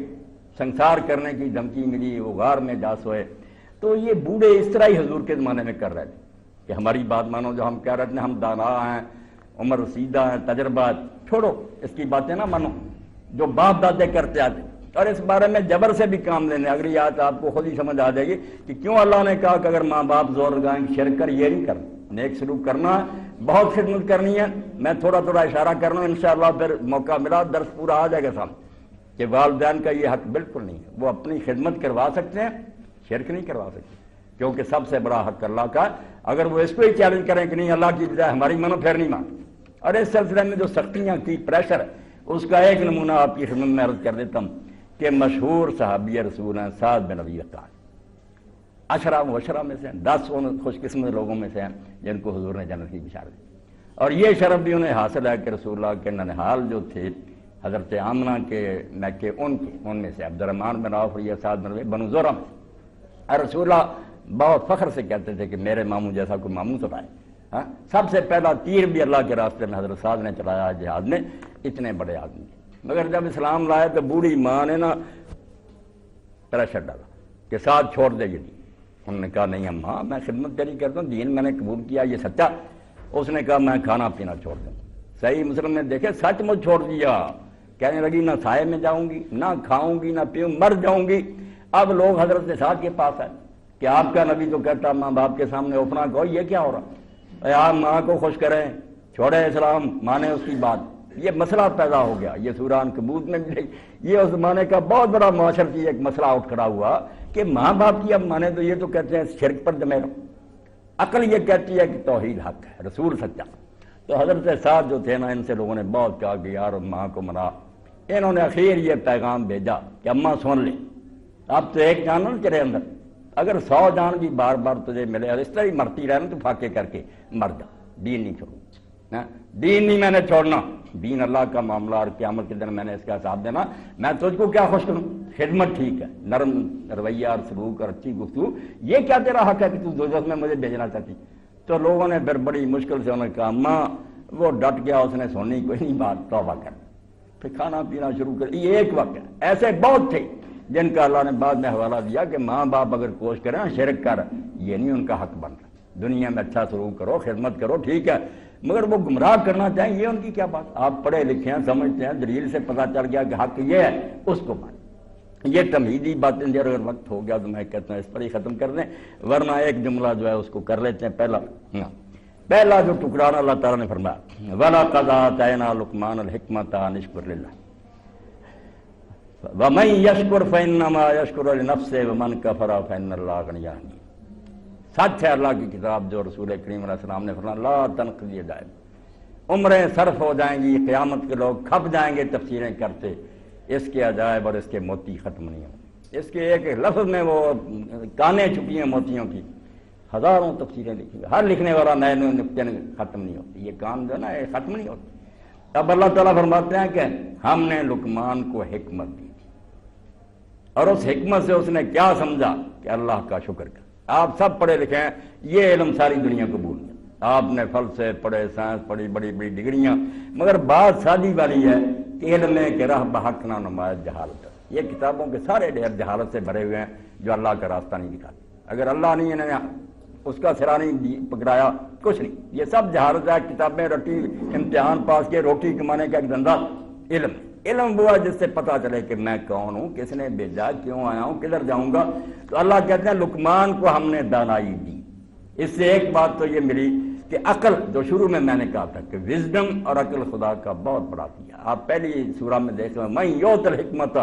S2: سنسار کرنے کی دھمکی ملی، وہ غار میں جا سوئے۔ تو یہ بوڑھے اس طرح ہی حضور کے زمانے میں کر رہے تھے کہ ہماری بات مانو، جو ہم کہہ رہے تھے ہم دانا ہیں، عمر رسیدہ ہیں، تجربہ، چھوڑو اس کی باتیں نہ مانو جو باپ دادے کرتے آتے، اور اس بارے میں جبر سے بھی کام لینے، اگر یہ آیت آپ کو خود ہی سمجھ آ جائے گی کہ کیوں اللہ نے کہا کہ اگر ماں باپ زور لگائیں شرک کر، یہ نہیں کرنا، نیک سلوک کرنا ہے، بہت خدمت کرنی ہے۔ میں تھوڑا تھوڑا اشارہ کرنا ہوں، انشاءاللہ پھر موقع ملا درس پورا آ جائے گا سامنے کہ والدین کا یہ حق بالکل نہیں ہے، وہ اپنی خدمت کروا سکتے ہیں، شرک نہیں کروا سکتے، کیونکہ سب سے بڑا حق اللہ کا ہے۔ اگر وہ اس کو ہی چیلنج کریں کہ نہیں اللہ کی بجائے ہماری مانو، پھر نہیں مان۔ اور اس سلسلے میں جو سختیاں کی، پریشر، اس کا ایک نمونہ آپ کی خدمت میں عرض کر دیتا ہوں کہ مشہور صحابی رسول ہیں سعد بن ابی وقاص، عشرہ مبشرہ میں سے ہیں، 10 ان خوش قسمت لوگوں میں سے ہیں جن کو حضور نے جنت کی بشارت دی، اور یہ شرف بھی انہیں حاصل ہے کہ رسول اللہ کے ننہال جو تھے حضرت آمنہ کے میکے، ان میں سے عبد الرحمن بن عوف، یہ سعد بن بنو زہرہ میں سے، اور رسول اللہ بہت فخر سے کہتے تھے کہ میرے ماموں جیسا کوئی ماموں تو پائے۔ سب سے پہلا تیر بھی اللہ کے راستے میں حضرت سعد نے چلایا جہاد میں، اتنے بڑے آدمی، مگر جب اسلام لائے تو بوڑھی ماں نے نا پریشر ڈالا کہ سعد چھوڑ دے یہ دین۔ انہوں نے کہا نہیں اماں میں خدمت تیری کرتا ہوں، دین میں نے قبول کیا یہ سچا۔ اس نے کہا میں کھانا پینا چھوڑ دوں۔ صحیح مسلم نے دیکھے سچ مجھ چھوڑ دیا، کہنے لگی نہ سائے میں جاؤں گی، نہ کھاؤں گی، نہ پیوں، مر جاؤں گی۔ اب لوگ حضرت سعد کے پاس آئے کہ آپ کا نبی تو کہتا ماں باپ کے سامنے اوپنا کہو، یہ کیا ہو رہا؟ آپ ماں کو خوش کریں، چھوڑے اسلام، مانے اس کی بات۔ یہ مسئلہ پیدا ہو گیا، یہ سورہ عنکبوت میں بھی یہ اس زمانے کا بہت بڑا معاشرتی ایک مسئلہ اٹھ کھڑا ہوا کہ ماں باپ کی اب مانے تو یہ تو کہتے ہیں شرک پر جمے رہو، عقل یہ کہتی ہے کہ توحید حق ہے، رسول سچا۔ تو حضرت سعد جو تھے نا، ان سے لوگوں نے بہت کہا کہ یار ماں کو منا۔ انہوں نے اخیر یہ پیغام بھیجا کہ اماں سن لیں، اب تو ایک جان نہ تیرے اندر، اگر 100 جان بھی بار بار تجھے ملے اور اس طرح ہی مرتی رہنا تو پھاکے کر کے مر جا، دین نہیں چھوڑوں، دین نہیں میں نے چھوڑنا، دین اللہ کا معاملہ اور قیامت کے دن میں نے اس کا حساب دینا۔ میں تجھ کو کیا خوش کروں؟ خدمت ٹھیک ہے، نرم رویہ اور سلوک اور اچھی گفتگو، یہ کیا تیرا حق ہے کہ تو دوزخ میں مجھے بھیجنا چاہتی؟ تو لوگوں نے پھر بڑی مشکل سے انہوں نے کہا ماں، وہ ڈٹ گیا، اس نے سنی کوئی نہیں بات، توبہ کر، پھر کھانا پینا شروع کر۔ یہ ایک وقت ہے، ایسے بہت تھے جن کا اللہ نے بعد میں حوالہ دیا کہ ماں باپ اگر کوشش کریں شرک کر، یہ نہیں ان کا حق بن رہا، دنیا میں اچھا سلوک کرو، خدمت کرو، ٹھیک ہے، مگر وہ گمراہ کرنا چاہیں یہ ان کی کیا بات؟ آپ پڑھے لکھے ہیں، سمجھتے ہیں، دلیل سے پتہ چل گیا کہ حق یہ ہے، اس کو مان۔ یہ تمہیدی باتیں جو اگر وقت ہو گیا تو میں کہتا ہوں اس پر ہی ختم کر دیں، ورنہ ایک جملہ جو ہے اس کو کر لیتے ہیں۔ پہلا جو ٹکڑا اللہ تعالیٰ نے فرمایا وَلَقَدْ آتَيْنَا لُقْمَانَ الْحِكْمَةَ أَنِ اشْكُرْ لِلَّهِ وَمَن يَشْكُرْ فَإِنَّمَا يَشْكُرُ لِنَفْسِهِ وَمَن كَفَرَ فَإِنَّ اللَّهَ غَنِيٌّ حَمِيدٌ۔ سچ ہے اللہ کی کتاب جو رسول کریم علیہ السلام نے فرمایا لا تنقضی دائم، عمریں صرف ہو جائیں گی، قیامت کے لوگ کھپ جائیں گے تفسیریں کرتے، اس کے عجائب اور اس کے موتی ختم نہیں ہوں۔ اس کے ایک لفظ میں وہ کانیں چھپی ہیں موتیوں کی، ہزاروں تفسیریں لکھی، ہر لکھنے والا نئے نئے نقطے ختم نہیں ہوتی، یہ کام جو ہے نا یہ ختم نہیں ہوتی۔ اب اللہ تعالیٰ فرماتے ہیں کہ ہم نے لقمان کو حکمت دی، اور اس حکمت سے اس نے کیا سمجھا کہ اللہ کا شکر کر۔ آپ سب پڑھے لکھے ہیں، یہ علم ساری دنیا کو بھول گیا، آپ نے فلسفے پڑھے، سائنس پڑھی، بڑی بڑی ڈگریاں، مگر بات سادی والی ہے کہ علم کے راہ بحق نہ نمایت جہالت۔ یہ کتابوں کے سارے ڈھیر جہالت سے بھرے ہوئے ہیں جو اللہ کا راستہ نہیں دکھاتے۔ اگر اللہ نہیں انہیں اس کا سرا نہیں پکڑایا کچھ نہیں، یہ سب جہالت ہے۔ کتابیں رٹی، امتحان پاس کے، روٹی کمانے کا ایک دھندا علم۔ علم وہ ہے جس سے پتہ چلے کہ میں کون ہوں، کس نے بھیجا، کیوں آیا ہوں، کدھر جاؤں گا۔ تو اللہ کہتے ہیں لقمان کو ہم نے دانائی دی۔ اس سے ایک بات تو یہ ملی کہ عقل، جو شروع میں نے کہا تھا کہ وزڈم اور عقل خدا کا بہت بڑا دیا۔ آپ پہلی سورہ میں دیکھ لیں من یؤت الحکمۃ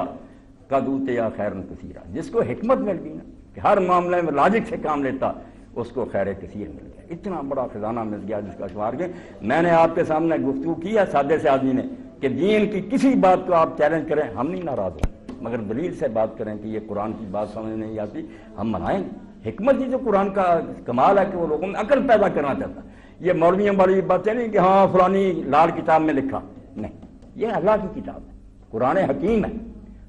S2: قد اوتی خیرا کثیرا، جس کو حکمت مل گئی نا کہ ہر معاملے میں لاجک سے کام لیتا، اس کو خیر کثیر مل گیا، اتنا بڑا خزانہ مل گیا جس کا شمار کے۔ میں نے آپ کے سامنے گفتگو کی ہے سادے سے آدمی نے کہ دین کی کسی بات کو آپ چیلنج کریں ہم نہیں ناراض ہوں، مگر دلیل سے بات کریں کہ یہ قرآن کی بات سمجھ نہیں آتی ہم منائیں۔ حکمت ہی جو قرآن کا کمال ہے کہ وہ لوگوں میں عقل پیدا کرنا چاہتا ہے۔ یہ مولویوں والی باتیں نہیں کہ ہاں فلانی لال کتاب میں لکھا، نہیں، یہ اللہ کی کتاب ہے، قرآن حکیم ہے،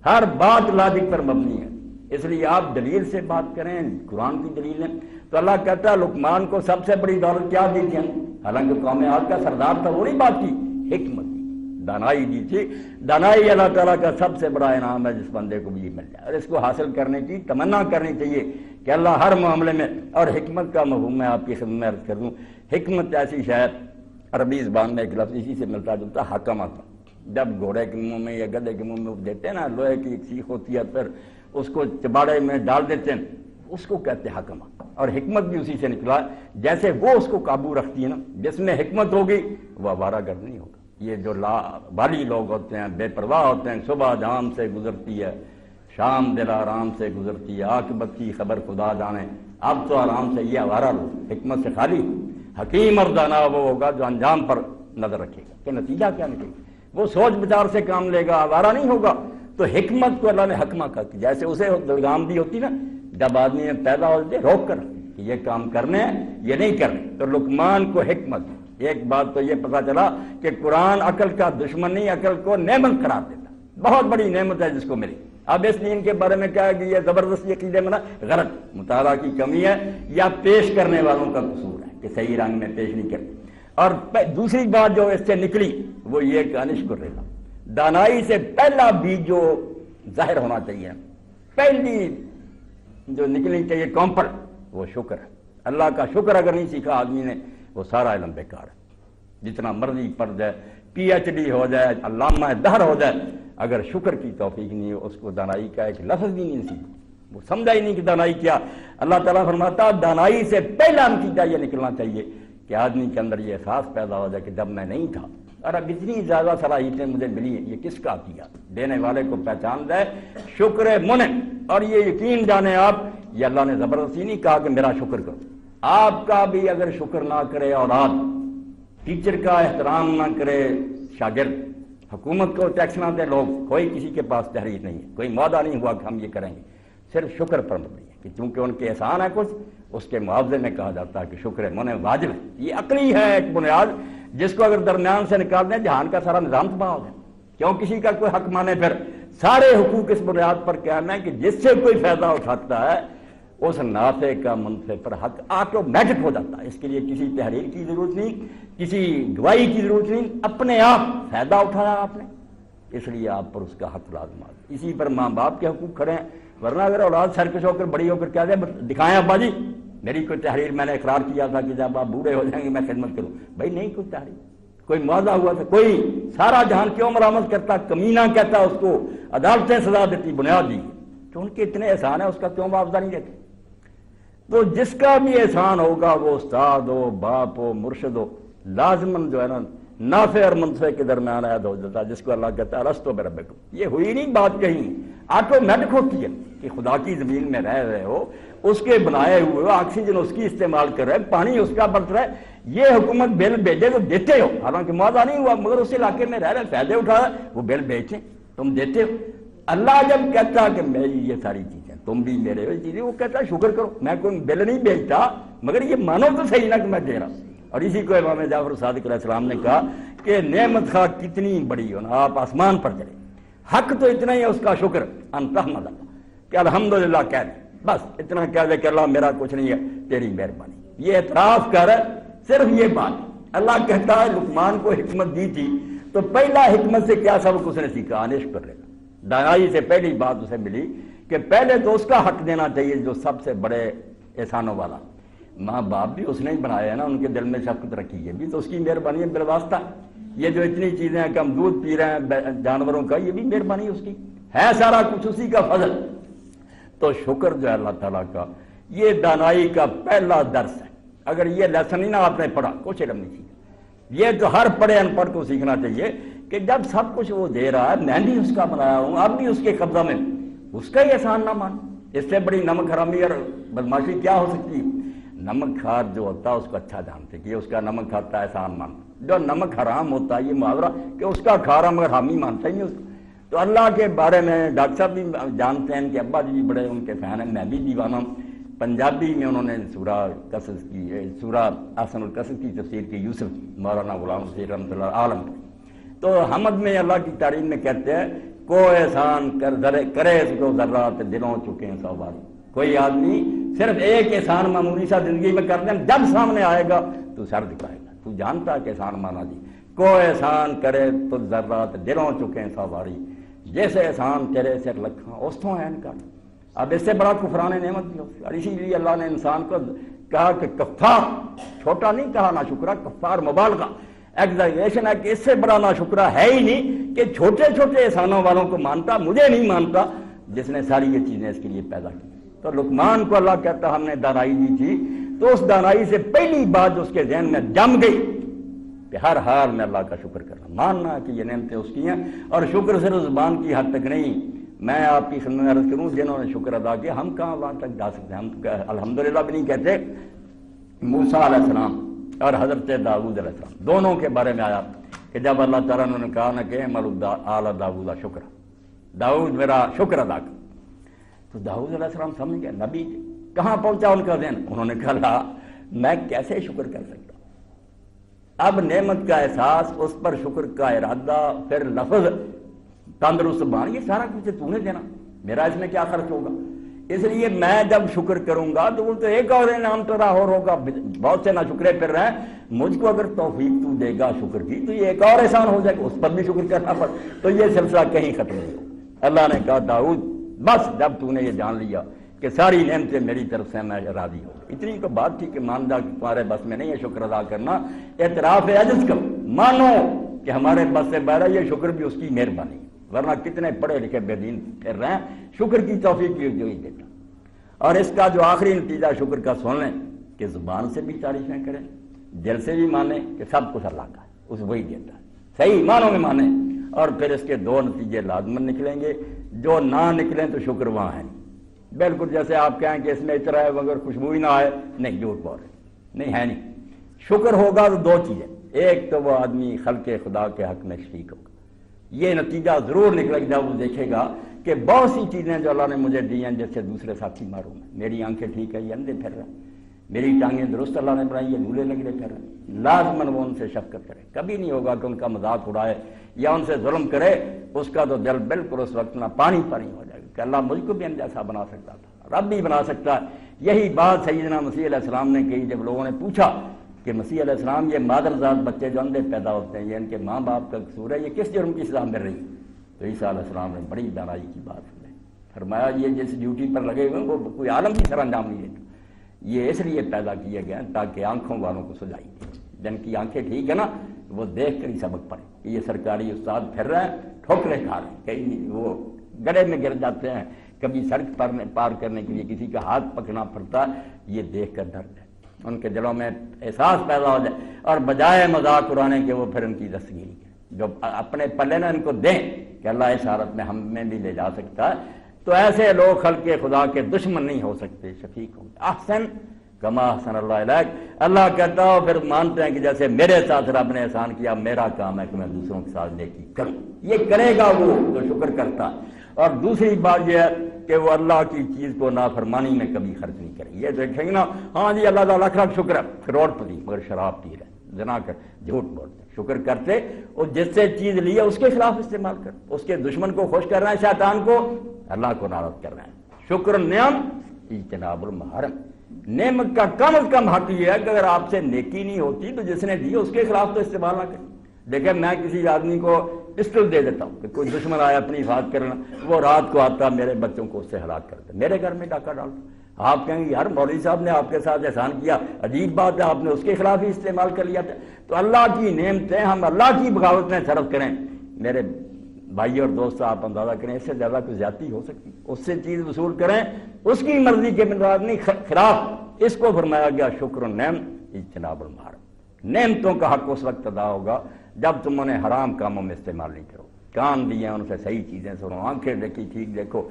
S2: ہر بات لاجک پر مبنی ہے، اس لیے آپ دلیل سے بات کریں، قرآن کی دلیل ہے۔ تو اللہ کہتا ہے لقمان کو سب سے بڑی دولت کیا دی تھی، حالانکہ قوم عاد کا سردار تھا، وہ نہیں بات کی، حکمت دی، دانائی دی تھی۔ دانائی اللہ تعالیٰ کا سب سے بڑا انعام ہے جس بندے کو بھی مل جائے، اور اس کو حاصل کرنے کی تمنا کرنی چاہیے کہ اللہ ہر معاملے میں۔ اور حکمت کا مفہوم میں آپ کی خدمت میں عرض کر دوں، حکمت ایسی شاید عربی زبان میں ایک لفظ اسی سے ملتا جلتا حکمت، جب گھوڑے کے منہ میں یا گدھے کے منہ میں دیتے ہیں نا، لوہے کی ایک سیخ ہوتی ہے، پھر اس کو چباڑے میں ڈال دیتے ہیں، اس کو کہتے ہیں حکمت۔ اور حکمت بھی اسی سے نکلا، جیسے وہ اس کو قابو رکھتی ہے نا، جس میں حکمت ہوگی وہ آوارہ گرد نہیں ہوگا۔ یہ جو بالی لوگ ہوتے ہیں، بے پرواہ ہوتے ہیں، صبح جام سے گزرتی ہے، شام دل آرام سے گزرتی ہے، عاقبت کی خبر خدا جانے، اب تو آرام سے، یہ آوارہ لوگ حکمت سے خالی۔ حکیم اور دانا وہ ہوگا جو انجام پر نظر رکھے گا کہ نتیجہ کیا نکلے گا، وہ سوچ بچار سے کام لے گا، آوارہ نہیں ہوگا۔ تو حکمت کو اللہ نے حکمہ کہا کہ جیسے اسے لگام دی ہوتی نا جب آدمی میں پیدا ہوتے روک کر کہ یہ کام کرنے ہیں یہ نہیں کرنے، تو لقمان کو حکمت۔ ایک بات تو یہ پتا چلا کہ قرآن عقل کا دشمن نہیں، عقل کو نعمت قرار دیتا، بہت بڑی نعمت ہے جس کو ملی۔ اب اس دین کے بارے میں کیا ہے کہ یہ زبردستی عقیدے میں غلط، مطالعہ کی کمی ہے یا پیش کرنے والوں کا قصور ہے کہ صحیح رنگ میں پیش نہیں کرتے۔ اور دوسری بات جو اس سے نکلی وہ یہ کہ انشکر رہا، دانائی سے پہلا بیج جو ظاہر ہونا چاہیے، پہلی جو نکلنی چاہیے کمپل، وہ شکر ہے۔ اللہ کا شکر اگر نہیں سیکھا آدمی نے وہ سارا علم بیکار ہے، جتنا مرضی پڑھ جائے، پی ایچ ڈی ہو جائے، علامہ دہر ہو جائے، اگر شکر کی توفیق نہیں ہے اس کو دانائی کا ایک لفظ بھی نہیں سیکھا، وہ سمجھا ہی نہیں کہ دانائی کیا۔ اللہ تعالیٰ فرماتا دانائی سے پہلا نتیجہ یہ نکلنا چاہیے کہ آدمی کے اندر یہ احساس پیدا ہو جائے کہ جب میں نہیں تھا اور اب اتنی زیادہ صلاحیتیں مجھے ملی ہیں، یہ کس کا کیا؟ دینے والے کو پہچان دے، شکر منعم۔ اور یہ یقین جانے آپ، یہ اللہ نے زبردستی نہیں کہا کہ میرا شکر کرو، آپ کا بھی اگر شکر نہ کرے اولاد، ٹیچر کا احترام نہ کرے شاگرد، حکومت کو ٹیکس نہ دے لوگ، کوئی کسی کے پاس تحریر نہیں ہے، کوئی معاہدہ نہیں ہوا کہ ہم یہ کریں گے، صرف شکر پر مبنی ہے کہ چونکہ ان کے احسان ہے کچھ، اس کے معاوضے میں کہا جاتا ہے کہ شکر من واجب ہے. یہ عقلی ہے ایک بنیاد جس کو اگر درمیان سے نکال دیں جہان کا سارا نظام تباہ ہو جائے. کیوں کسی کا کوئی حق مانے؟ پھر سارے حقوق اس بنیاد پر قائم ہے کہ جس سے کوئی فائدہ اٹھاتا ہے اس نافع کا منفع پر حق آٹومیٹک ہو جاتا ہے. اس کے لیے کسی تحریر کی ضرورت نہیں، کسی گواہی کی ضرورت نہیں، اپنے آپ فائدہ اٹھایا آپ نے، اس لیے آپ پر اس کا حق لازم آتا. اسی پر ماں باپ کے حقوق کھڑے ہیں. ورنہ اگر اولاد سرکش ہو کر بڑی ہو کر کیا دے دکھائیں ابا جی میری کوئی تحریر میں نے اقرار کیا تھا کہ جب آپ بوڑھے ہو جائیں گے میں خدمت کروں. بھائی نہیں کوئی تحریر، کوئی معاوضہ ہوا تھا؟ کوئی. سارا جہان کیوں مرامت کرتا؟ کمینہ کہتا اس کو، عدالتیں سزا دیتی بنیاد دی کہ ان کے اتنے احسان ہے، اس کا کیوں معاوضہ نہیں دیتے؟ تو جس کا بھی احسان ہوگا وہ استاد ہو، باپ ہو، مرشد ہو، لازماً جو ہے نا نافع اور منفع کے درمیان عائد ہو جاتا ہے، جس کو اللہ کہتا ہے الستو بربکم. یہ ہوئی نہیں بات کہیں، آٹومیٹک ہوتی ہے کہ خدا کی زمین میں رہ رہے ہو، اس کے بنائے ہوئے آکسیجن اس کی استعمال کر رہے، پانی اس کا برت رہا ہے. یہ حکومت بل بھیجے تو دیتے ہو، حالانکہ معاوضہ نہیں ہوا مگر اس علاقے میں رہ رہے فائدے اٹھا رہے، وہ بل بھیجتے تم دیتے ہو. اللہ جب کہتا کہ میری یہ ساری چیزیں تم بھی میرے ہو چیزیں، وہ کہتا شکر کرو. میں کوئی بل نہیں بھیجتا مگر یہ مانو تو صحیح نہ کہ میں دے رہا ہوں. اور اسی کو امام جعفر صادق علیہ السلام نے کہا کہ نعمت خواہ کتنی بڑی ہو نا آپ آسمان پر چلے، حق تو اتنا ہی ہے اس کا شکر ان تحمد اللہ، کہ الحمدللہ کہہ دے، بس اتنا کہہ دے کہ اللہ میرا کچھ نہیں ہے تیری مہربانی. یہ اعتراف کر صرف یہ بات. اللہ کہتا ہے لقمان کو حکمت دی تھی تو پہلا حکمت سے کیا سبق اس نے سیکھا؟ انش پر رہنا. دانائی سے پہلی بات اسے ملی کہ پہلے تو اس کا حق دینا چاہیے جو سب سے بڑے احسانوں والا. ماں باپ بھی اس نے ہی بنایا ہے نا، ان کے دل میں شفقت رکھی ہے بھی تو اس کی مہربانی ہے بالواسطہ. یہ جو اتنی چیزیں ہیں کہ ہم دودھ پی رہے ہیں جانوروں کا، یہ بھی مہربانی اس کی ہے، سارا کچھ اسی کا فضل. تو شکر جو ہے اللہ تعالیٰ کا، یہ دانائی کا پہلا درس ہے. اگر یہ لیسن ہی نہ آپ نے پڑھا کچھ علم نہیں سیکھا. یہ تو ہر پڑھے ان پڑھ کو سیکھنا چاہیے کہ جب سب کچھ وہ دے رہا ہے، میں بھی اس کا بنایا ہوں، آپ بھی اس کے قبضہ میں، اس کا ہی احسان نہ مان. اس سے بڑی نمک حرامی اور بدماشی کیا ہو سکتی ہے؟ نمک کھار جو ہوتا ہے اس کو اچھا جانتے کہ اس کا نمک کھاتا ہے احسان مانتا. جو نمک حرام ہوتا ہے یہ محاورہ کہ اس کا کھا رہا مگر حامی مانتا ہی نہیں اس کو. تو اللہ کے بارے میں ڈاکٹر صاحب بھی جانتے ہیں کہ ابا جی بھی بڑے ان کے فین ہیں، میں بھی دیوانہ ہوں. پنجابی میں انہوں نے سورہ قصص کی، سورہ احسن القصص کی تفسیر کی، یوسف مولانا غلام حسین رحمۃ اللہ عالم. تو حمد میں اللہ کی تعریف میں کہتے ہیں کو احسان کرے اس کو ذرات دلوں چکے ہیں 100 بار. کوئی آدمی صرف ایک احسان معمولی سا زندگی میں کر دیں، جب سامنے آئے گا تو سر دکھائے گا. تو جانتا کہ احسان مانا جی کو احسان کرے تو ذرات دلوں چکے ہیں 100 باری، جیسے احسان تیرے سر لکھاں استوں ہے ان کا. اب اس سے بڑا کفران نعمت بھی ہو. اور اسی لیے اللہ نے انسان کو کہا کہ کفار، چھوٹا نہیں کہا نا شکرہ، کفار مبالغہ ایگزیجریشن ہے کہ اس سے بڑا نا شکرہ ہے ہی نہیں کہ چھوٹے چھوٹے احسانوں والوں کو مانتا، مجھے نہیں مانتا جس نے ساری یہ چیزیں اس کے لیے پیدا کی. تو لقمان کو اللہ کہتا ہم نے دانائی دی تھی، تو اس دانائی سے پہلی بات جو اس کے ذہن میں جم گئی کہ ہر حال میں اللہ کا شکر کرنا، ماننا کہ یہ نعمتیں اس کی ہیں. اور شکر صرف زبان کی حد تک نہیں. میں آپ کی خدمت میں عرض کروں جنہوں نے شکر ادا کیا، ہم کہاں وہاں تک جا سکتے ہیں؟ ہم الحمدللہ بھی نہیں کہتے. موسیٰ علیہ السلام اور حضرت داؤد علیہ السلام دونوں کے بارے میں آیا کہ جب اللہ تعالیٰ نے کہا نا کہ اعلیٰ داؤد شکر، داؤد میرا شکر ادا کر، تو داؤد علیہ السلام سمجھ گئے نبی کہاں پہنچا ان کا ذہن. انہوں نے کہا لا میں کیسے شکر کر سکتا. اب نعمت کا احساس، اس پر شکر کا ارادہ، پھر لفظ تندرست بان، یہ سارا کچھ تو نے دینا، میرا اس میں کیا خرچ ہوگا؟ اس لیے میں جب شکر کروں گا تو وہ تو ایک اور انعام تو اور ہوگا. بہت سے ناشکرے پھر رہے ہیں، مجھ کو اگر توفیق تو دے گا شکر کی تو یہ ایک اور احسان ہو جائے گا، اس پر بھی شکر کرنا پڑ. تو یہ سلسلہ کہیں ختم نہیں ہو. اللہ نے کہا داؤد بس جب تو نے یہ جان لیا کہ ساری نعمتیں میری طرف سے میں راضی ہوں. اتنی تو بات تھی کہ مان جا کہ تمہارے بس میں نہیں ہے شکر ادا کرنا. اعتراف عجز کرو، مانو کہ ہمارے بس سے باہر یہ شکر بھی اس کی مہربانی، ورنہ کتنے پڑھے لکھے بے دین پھر رہے ہیں. شکر کی توفیق جو ہی دیتا. اور اس کا جو آخری نتیجہ شکر کا سن لیں کہ زبان سے بھی تعریفیں کریں، دل سے بھی مانیں کہ سب کچھ اللہ کا ہے، اس وہی دیتا ہے، صحیح معنوں میں مانیں. اور پھر اس کے دو نتیجے لازمن نکلیں گے. جو نہ نکلیں تو شکر وہاں ہے بالکل جیسے آپ کہیں کہ اس میں اترا ہے مگر خوشبو ہی نہ آئے، نہیں جھوٹ بول رہے، نہیں ہے نہیں. شکر ہوگا تو دو چیزیں، ایک تو وہ آدمی خلق خدا کے حق میں شریک ہوگا. یہ نتیجہ ضرور نکلے گا جب وہ دیکھے گا کہ بہت سی چیزیں جو اللہ نے مجھے دی ہیں جیسے دوسرے ساتھی معروم ہیں. میری آنکھیں ٹھیک ہے، یہ اندھے پھر رہے ہیں، میری ٹانگیں درست اللہ نے بنائی ہے، لولے لگڑے پھر لازماً وہ ان سے شفقت کرے، کبھی نہیں ہوگا کہ ان کا مذاق اڑائے یا ان سے ظلم کرے، اس کا تو دل بالکل اس وقت نہ پانی پانی ہو جائے گا کہ اللہ مجھ کو بھی ان جیسا بنا سکتا تھا، رب بھی بنا سکتا ہے۔ یہی بات سیدنا مسیح علیہ السلام نے کہی جب لوگوں نے پوچھا کہ مسیح علیہ السلام یہ مادرزاد بچے جو اندھے پیدا ہوتے ہیں یہ ان کے ماں باپ کا قصور ہے، یہ کس جرم کی سزا مل رہی؟ تو عیسیٰ علیہ السلام نے بڑی دانائی کی بات سنی، فرمایا یہ جس ڈیوٹی پر لگے ہوئے ہیں وہ کوئی عالم کی سر انجام نہیں دیتا، یہ اس لیے پیدا کیے گئے ہیں تاکہ آنکھوں والوں کو سجائی دے، جن کی آنکھیں ٹھیک ہے نا وہ دیکھ کر ہی سبق پڑے کہ یہ سرکاری استاد پھر رہے ہیں ٹھوکریں کھا رہے ہیں، کہیں وہ گڑھے میں گر جاتے ہیں، کبھی سڑک پار کرنے کے لیے کسی کا ہاتھ پکڑنا پڑتا ہے، یہ دیکھ کر ڈر جائے، ان کے دلوں میں احساس پیدا ہو جائے، اور بجائے مذاق اڑانے کے وہ پھر ان کی دستگیری کریں، جو اپنے پلے نہ ان کو دیں کہ اللہ اس حالت میں ہمیں بھی لے جا سکتا ہے، تو ایسے لوگ خلق خدا کے دشمن نہیں ہو سکتے، شفیق ہوں گے۔ احسن کما احسن اللہ علیک، اللہ کہتا ہو پھر مانتے ہیں کہ جیسے میرے ساتھ رب نے احسان کیا، میرا کام ہے کہ میں دوسروں کے ساتھ نیکی کروں، یہ کرے گا وہ جو شکر کرتا ہے۔ اور دوسری بات یہ ہے کہ وہ اللہ کی چیز کو نافرمانی میں کبھی خرچ نہیں کرے، یہ دیکھیں گے نا ہاں جی اللہ کا لاکھ لاکھ شکر ہے، کروڑ پتی مگر شراب پی رہے، زنا کر، جھوٹ بولتے، شکر کرتے اور جس سے چیز لی ہے اس کے خلاف استعمال کر، اس کے دشمن کو خوش کر رہے ہیں، شیطان کو، اللہ کو ناراض کر رہے ہیں۔ شکر نعم اجتناب المحرم، نعمت کا کم از کم حق یہ ہے کہ اگر آپ سے نیکی نہیں ہوتی تو جس نے دی اس کے خلاف تو استعمال نہ کریں۔ دیکھیں میں کسی آدمی کو پسٹل دے دیتا ہوں کہ کوئی دشمن آیا اپنی حفاظت کرنا، وہ رات کو آتا میرے بچوں کو اس سے ہلاک کرتا، میرے گھر میں ڈاکہ ڈالتا، آپ کہیں گے یار مولوی صاحب نے آپ کے ساتھ احسان کیا، عجیب بات ہے آپ نے اس کے خلاف ہی استعمال کر لیا تھا۔ تو اللہ کی نعمتیں ہم اللہ کی بغاوت میں صرف کریں، میرے بھائی اور دوست آپ اندازہ کریں اس سے زیادہ کوئی زیادتی ہو سکتی، اس سے چیز وصول کریں اس کی مرضی کے نہیں خلاف، اس کو فرمایا گیا شکر النعم اجتناب المحرم۔ نعمتوں کا حق اس وقت ادا ہوگا جب تم انہیں حرام کاموں میں استعمال نہیں کرو، کان دیے ان سے صحیح چیزیں سنو، آنکھیں دیکھی ٹھیک دیکھو،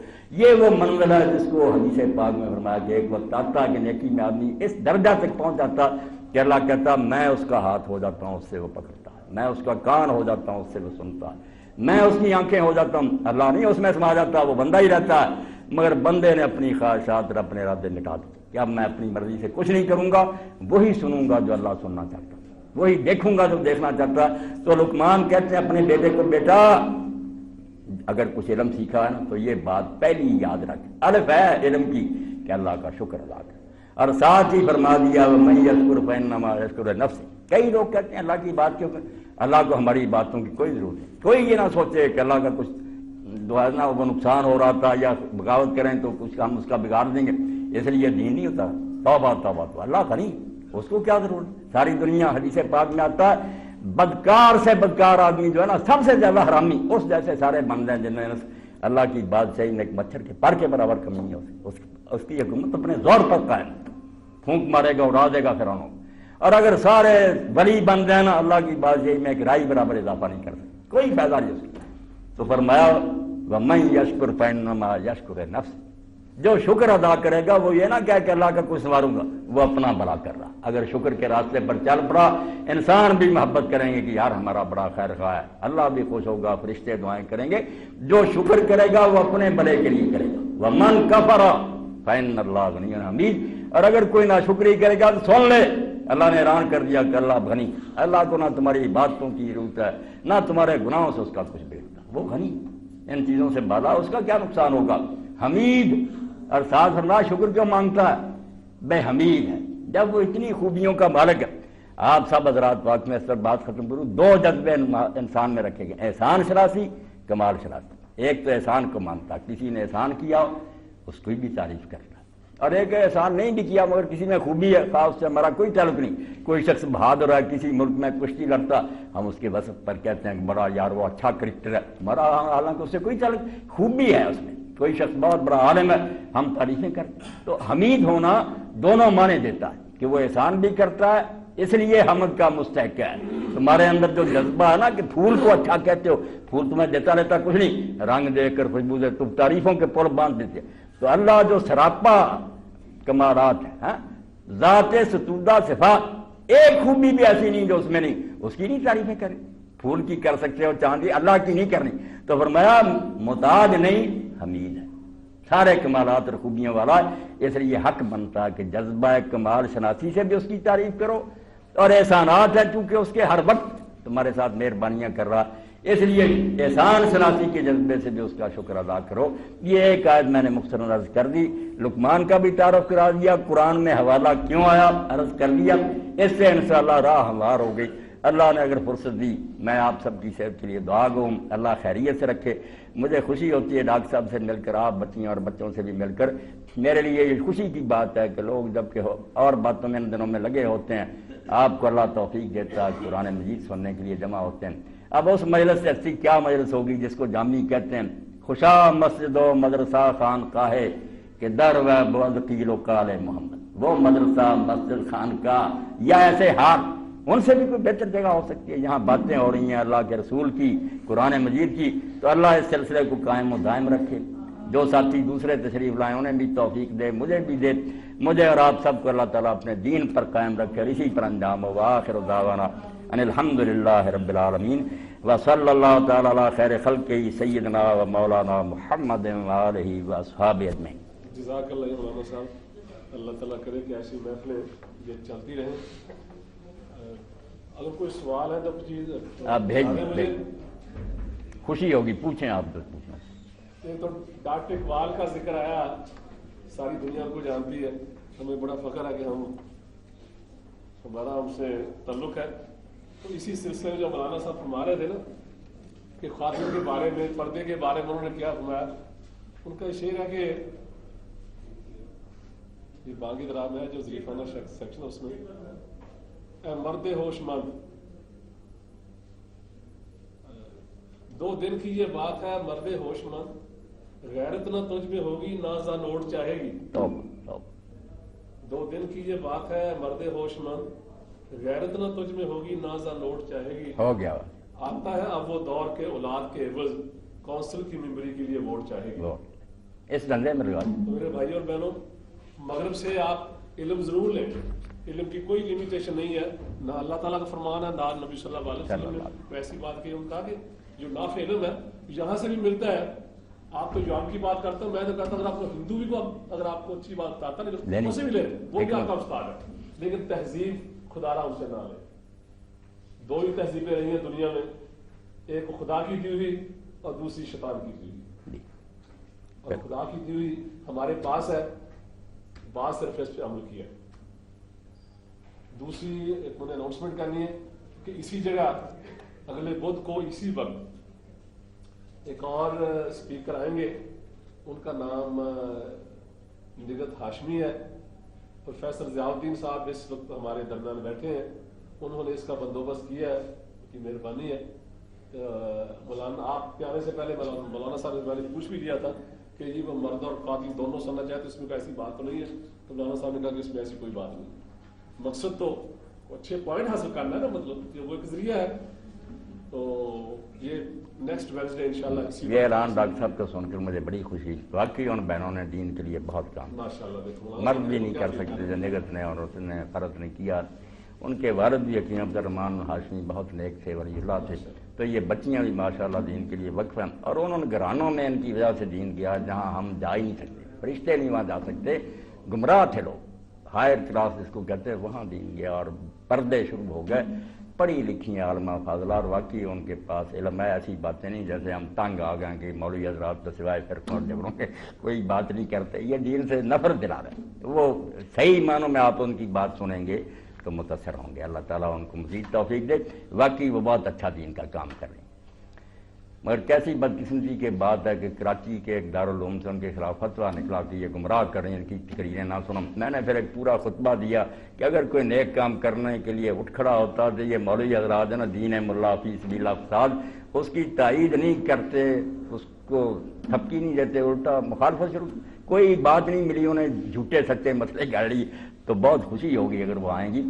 S2: یہ وہ منزل ہے جس کو حدیث پاک میں فرمایا کہ ایک وقت آتا کہ نیکی میں آدمی اس درجہ تک پہنچ جاتا کہ اللہ کہتا میں اس کا ہاتھ ہو جاتا ہوں اس سے وہ پکڑتا ہے، میں اس کا کان ہو جاتا ہوں اس سے وہ سنتا ہے، میں اس کی آنکھیں ہو جاتا ہوں، اللہ نہیں اس میں سما جاتا، وہ بندہ ہی رہتا ہے، مگر بندے نے اپنی خواہشات اور اپنے ارادے مٹا دیے کہ اب میں اپنی مرضی سے کچھ نہیں کروں گا، وہی سنوں گا جو اللہ سننا چاہتا ہے، وہی دیکھوں گا جو دیکھنا چاہتا ہے۔ تو لقمان کہتے ہیں اپنے بیٹے کو بیٹا اگر کچھ علم سیکھا ہے نا تو یہ بات پہلی یاد رکھ، الف ہے علم کی کہ اللہ کا شکر ادا کر، اور ساتھ ہی فرما دیا وَمَن يَشْكُرْ فَإِنَّمَا يَشْكُرُ لِنَفْسِهِ۔ کئی لوگ کہتے ہیں اللہ کی بات کیوں کریں، اللہ کو ہماری باتوں کی کوئی ضرورت نہیں، کوئی یہ نہ سوچے کہ اللہ کا کچھ دعا وہ نقصان ہو رہا تھا یا بغاوت کریں تو کچھ ہم اس کا بگاڑ دیں گے، اس لیے دین نہیں ہوتا، توبہ توبہ تو اللہ کا نہیں، اس کو کیا ضرورت۔ ساری دنیا حدیث پاک میں آتا ہے بدکار سے بدکار آدمی جو ہے نا سب سے زیادہ حرامی اس جیسے سارے بندے ہیں جنہیں اللہ کی بادشاہی میں ایک مچھر کے پر کے برابر کمی نہیں ہو سکتی، اس کی حکومت اپنے زور پر قائم، پھونک مارے گا اڑا دے گا فرعون، اور اگر سارے ولی بندے ہیں نا اللہ کی بادشاہی میں ایک رائی برابر اضافہ نہیں کر سکتے، کوئی فائدہ نہیں اس کا۔ تو فرمایا وَمَن يَشْكُرْ فَإِنَّمَا يَشْكُرُ لِنَفْسِهِ، جو شکر ادا کرے گا وہ یہ نہ کہے کہ اللہ کا کچھ سنواروں گا، وہ اپنا بھلا کر رہا، اگر شکر کے راستے پر چل پڑا انسان بھی محبت کریں گے کہ یار ہمارا بڑا خیر خواہ ہے، اللہ بھی خوش ہوگا، فرشتے دعائیں کریں گے، جو شکر کرے گا وہ اپنے بھلے کے لیے کرے گا۔ وَمَن كَفَرَ فَإِنَّ اللَّهَ غَنِيٌّ حَمِيدٌ، اور اگر کوئی ناشکری کرے گا تو سن لے اللہ نے اعلان کر دیا کہ اللہ غنی، اللہ کو نہ تمہاری عبادتوں کی ضرورت ہے نہ تمہارے گناہوں سے اس کا کچھ بیٹھتا، وہ غنی، ان چیزوں سے بالا، اس کا کیا نقصان ہوگا۔ حمید، اور ساتھ اللہ شکر کیوں مانگتا ہے، بے حمید ہے، جب وہ اتنی خوبیوں کا مالک ہے۔ آپ سب حضرات وقت میں اس پر بات ختم کروں، دو جذبے انسان میں رکھے گئے، احسان شناسی، کمال شناسی۔ ایک تو احسان کو مانتا، کسی نے احسان کیا اس کی بھی تعریف کرتا، اور ایک احسان نہیں بھی کیا مگر کسی میں خوبی ہے، خاص سے ہمارا کوئی تعلق نہیں، کوئی شخص بہادر ہے کسی ملک میں کشتی لڑتا، ہم اس کے وصف پر کہتے ہیں کہ بڑا یار وہ اچھا کرکٹر ہے، ہمارا حالانکہ اس سے کوئی تعلق، خوبی ہے اس میں، کوئی شخص بہت بڑا عالم ہے ہم تعریفیں کرتے ہیں۔ تو حمید ہونا دونوں معنی دیتا ہے کہ وہ احسان بھی کرتا ہے اس لیے حمد کا مستحق ہے۔ تمہارے اندر جو جذبہ ہے نا کہ پھول کو اچھا کہتے ہو، پھول تمہیں دیتا لیتا کچھ نہیں، رنگ دے کر خوشبو دے تم تعریفوں کے پل باندھ دیتے، تو اللہ جو سراپا کمالات ہے، ذات ستودہ صفات، ایک خوبی بھی ایسی نہیں جو اس میں نہیں، اس کی نہیں تعریفیں کریں، پھول کی کر سکتے ہو چاندی، اللہ کی نہیں کرنی، تو فرمایا محتاج نہیں حمید ہے، سارے کمالات اور خوبیوں والا ہے، اس لیے حق بنتا ہے کہ جذبہ کمال شناسی سے بھی اس کی تعریف کرو، اور احسانات ہے چونکہ اس کے ہر وقت تمہارے ساتھ مہربانیاں کر رہا، اس لیے احسان شناسی کے جذبے سے بھی اس کا شکر ادا کرو۔ یہ ایک آیت میں نے مختصراً عرض کر دی، لقمان کا بھی تعارف کرا دیا، قرآن میں حوالہ کیوں آیا عرض کر لیا، اس سے انشاءاللہ راہ ہموار ہو گئی۔ اللہ نے اگر فرصت دی، میں آپ سب کی صحت کے لیے دعا گو ہوں، اللہ خیریت سے رکھے۔ مجھے خوشی ہوتی ہے ڈاکٹر صاحب سے مل کر، آپ بچیاں اور بچوں سے بھی مل کر، میرے لیے یہ خوشی کی بات ہے کہ لوگ جب کہ اور باتوں میں ان دنوں میں لگے ہوتے ہیں، آپ کو اللہ توفیق دیتا ہے، قرآن مجید سننے کے لیے جمع ہوتے ہیں۔ اب اس مجلس سے اچھی کیا مجلس ہوگی جس کو جامی کہتے ہیں، خوشا مسجد و مدرسہ خانقاہ کہ در و بعد قیل و قال محمد، وہ مدرسہ مسجد خانقاہ یا ایسے ہاتھ، ان سے بھی کوئی بہتر جگہ ہو سکتی ہے جہاں باتیں ہو رہی ہیں اللہ کے رسول کی، قرآن مجید کی، تو اللہ اس سلسلے کو قائم و دائم رکھے۔ جو ساتھی دوسرے تشریف لائیں انہیں بھی توفیق دے، مجھے بھی دے، مجھے اور آپ سب کو اللہ تعالیٰ اپنے دین پر قائم رکھے، اسی پر انجام ہو۔ وآخر دعوانا ان الحمدللہ رب العالمین وصلی اللہ تعالی علی خیر خلقہ سیدنا و مولانا محمد وآلہ واصحابہ اجمعین۔
S1: جزاک اللہ مولانا صاحب، اللہ تعالیٰ کرے کہ ایسی محفلیں یہ چلتی رہیں۔ اگر کوئی سوال ہے تو چیز
S2: آپ بھیج دیں، خوشی ہوگی، پوچھیں آپ تو پوچھیں۔
S1: یہ تو ڈاکٹر اقبال کا ذکر آیا، ساری دنیا کو جانتی ہے، ہمیں بڑا فخر ہے کہ ہمارا ان سے تعلق ہے۔ تو اسی سلسلے میں جو مولانا صاحب فرما رہے تھے نا کہ خواتین کے بارے میں، پردے کے بارے میں انہوں نے کیا فرمایا، ان کا شعر ہے کہ یہ باغی درام ہے جو ظریفانہ سیکشن ہے، اس میں اے مرد ہوش مند، 2 دن کی یہ بات ہے مرد ہوش مند، غیرت نہ تجھ میں ہوگی نہ زانوڑ چاہے گی۔ 2 دن کی یہ بات ہے مرد ہوش مند، غیرت نہ تجھ میں ہوگی نہ زانوڑ چاہے گی۔
S2: ہو گیا
S1: آتا ہے اب وہ دور کے اولاد کے عوض کونسل کی ممبری کے لیے ووٹ چاہے گی۔
S2: اس دھندے میں لگا۔
S1: تو میرے بھائی اور بہنوں، مغرب سے آپ علم ضرور لیں، علم کی کوئی لمیٹیشن نہیں ہے، نہ اللہ تعالیٰ کا فرمان ہے نہ نبی صلی اللہ علیہ وسلم نے ویسی بات کی۔ ان کا کہ جو نافع علم ہے یہاں سے بھی ملتا ہے۔ آپ تو جو آپ کی بات کرتے ہیں، میں تو کہتا ہوں اگر آپ کو ہندو بھی کو اگر آپ کو اچھی بات بتاتا ہے اسے بھی لے، وہ بھی آپ کا استاد ہے، لیکن تہذیب خدا را ان سے نہ لے۔ 2 ہی تہذیبیں رہی ہیں دنیا میں، ایک خدا کی دی ہوئی اور دوسری شیطان کی دی ہوئی، اور خدا کی دی ہوئی ہمارے پاس ہے، بات صرف اس پہ عمل کیا۔ دوسری ایک مجھے اناؤنسمنٹ کرنی ہے کہ اسی جگہ اگلے بدھ کو اسی وقت ایک اور اسپیکر آئیں گے، ان کا نام نگت ہاشمی ہے۔ پروفیسر ضیاء الدین صاحب اس وقت ہمارے درمیان بیٹھے ہیں، انہوں نے اس کا بندوبست کیا ہے، ان کی مہربانی ہے۔ مولانا آپ کے آنے سے پہلے مولانا صاحب نے پہلے پوچھ بھی دیا تھا کہ یہ وہ مرد اور قاتل دونوں سننا چاہتے، اس میں کوئی ایسی بات تو نہیں ہے؟ تو مولانا صاحب نے کہا کہ اس میں ایسی کوئی بات نہیں، مقصد تو اچھے پوائنٹ حاصل کرنا ہے نا، مطلب وہ ایک ذریعہ ہے۔ تو یہ نیکسٹ ویڈنسڈے انشاءاللہ
S2: یہ اعلان ڈاکٹر صاحب کا سن کر مجھے بڑی خوشی، واقعی ان بہنوں نے دین کے لیے بہت کام، مرد بھی نہیں کر سکتے جو نگت نے اور اس نے فرض نے کیا۔ ان کے والد بھی حکیم عبد الرحمن ہاشمی بہت نیک تھے، ولی اللہ تھے، تو یہ بچیاں بھی ماشاءاللہ دین کے لیے وقف ہیں، اور انہوں نے گھرانوں میں ان کی وجہ سے دین کیا جہاں ہم جا ہی نہیں سکتے، فرشتے نہیں وہاں جا سکتے، گمراہ تھے لوگ، ہائر کلاس جس کو کہتے ہیں، وہاں دین گیا اور پردے شروع ہو گئے۔ پڑھی لکھی ہیں عالمہ فاضلہ، اور واقعی ان کے پاس علم ہے، ایسی باتیں نہیں جیسے ہم تنگ آ گئے کہ مولوی حضرات تو سوائے فرقوں اور جبروں کے کوئی بات نہیں کرتے، یہ دین سے نفرت دلا رہے ہیں۔ وہ صحیح معنوں میں آپ ان کی بات سنیں گے تو متاثر ہوں گے، اللہ تعالیٰ ان کو مزید توفیق دے، واقعی وہ بہت اچھا دین کا کام کر رہے ہیں۔ مگر کیسی بدقسمتی کے بات ہے کہ کراچی کے ایک دارالعلوم سے ان کے خلاف فتویٰ نکلا کہ یہ گمراہ کر رہے ہیں، ان کی تقریریں نہ سنو۔ میں نے پھر ایک پورا خطبہ دیا کہ اگر کوئی نیک کام کرنے کے لیے اٹھ کھڑا ہوتا تو یہ مولوی حضرات ہے نا، دین ملا فی سبیل اللہ فساد، اس کی تائید نہیں کرتے، اس کو تھپکی نہیں دیتے، الٹا مخالفت شروع، کوئی بات نہیں ملی انہیں، جھوٹے سچے مسئلے گڑ لی، تو بہت خوشی ہوگی اگر وہ آئیں گی۔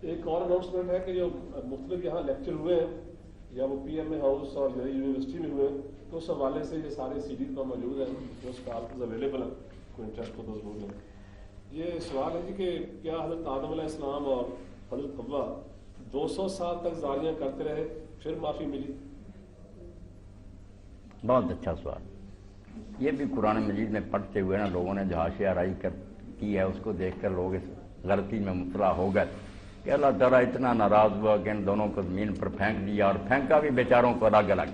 S1: ایک اور اناؤنسمنٹ ہے کہ جو مختلف یہاں لیکچر ہوئے ہیں، یا وہ پی ایم اے ہاؤس اور یونیورسٹی میں ہوئے، تو اس حوالے سے یہ سارے سی ڈی کا موجود ہے، جو اسٹالز اویلیبل ہیں، کوئی انٹرسٹ ہو تو ضرور لیں۔ یہ سوال ہے جی کہ کیا حضرت آدم علیہ السلام اور حضرت حوا 200 سال تک زاریاں کرتے رہے پھر معافی ملی؟
S2: بہت اچھا سوال، یہ بھی قرآن مجید میں پڑھتے ہوئے نا لوگوں نے جو حاشیہ آرائی کی ہے اس کو دیکھ کر لوگ اس غلطی میں مبتلا ہو گئے کہ اللہ تعالیٰ اتنا ناراض ہوا کہ ان دونوں کو زمین پر پھینک دیا، اور پھینکا بھی بیچاروں کو الگ الگ۔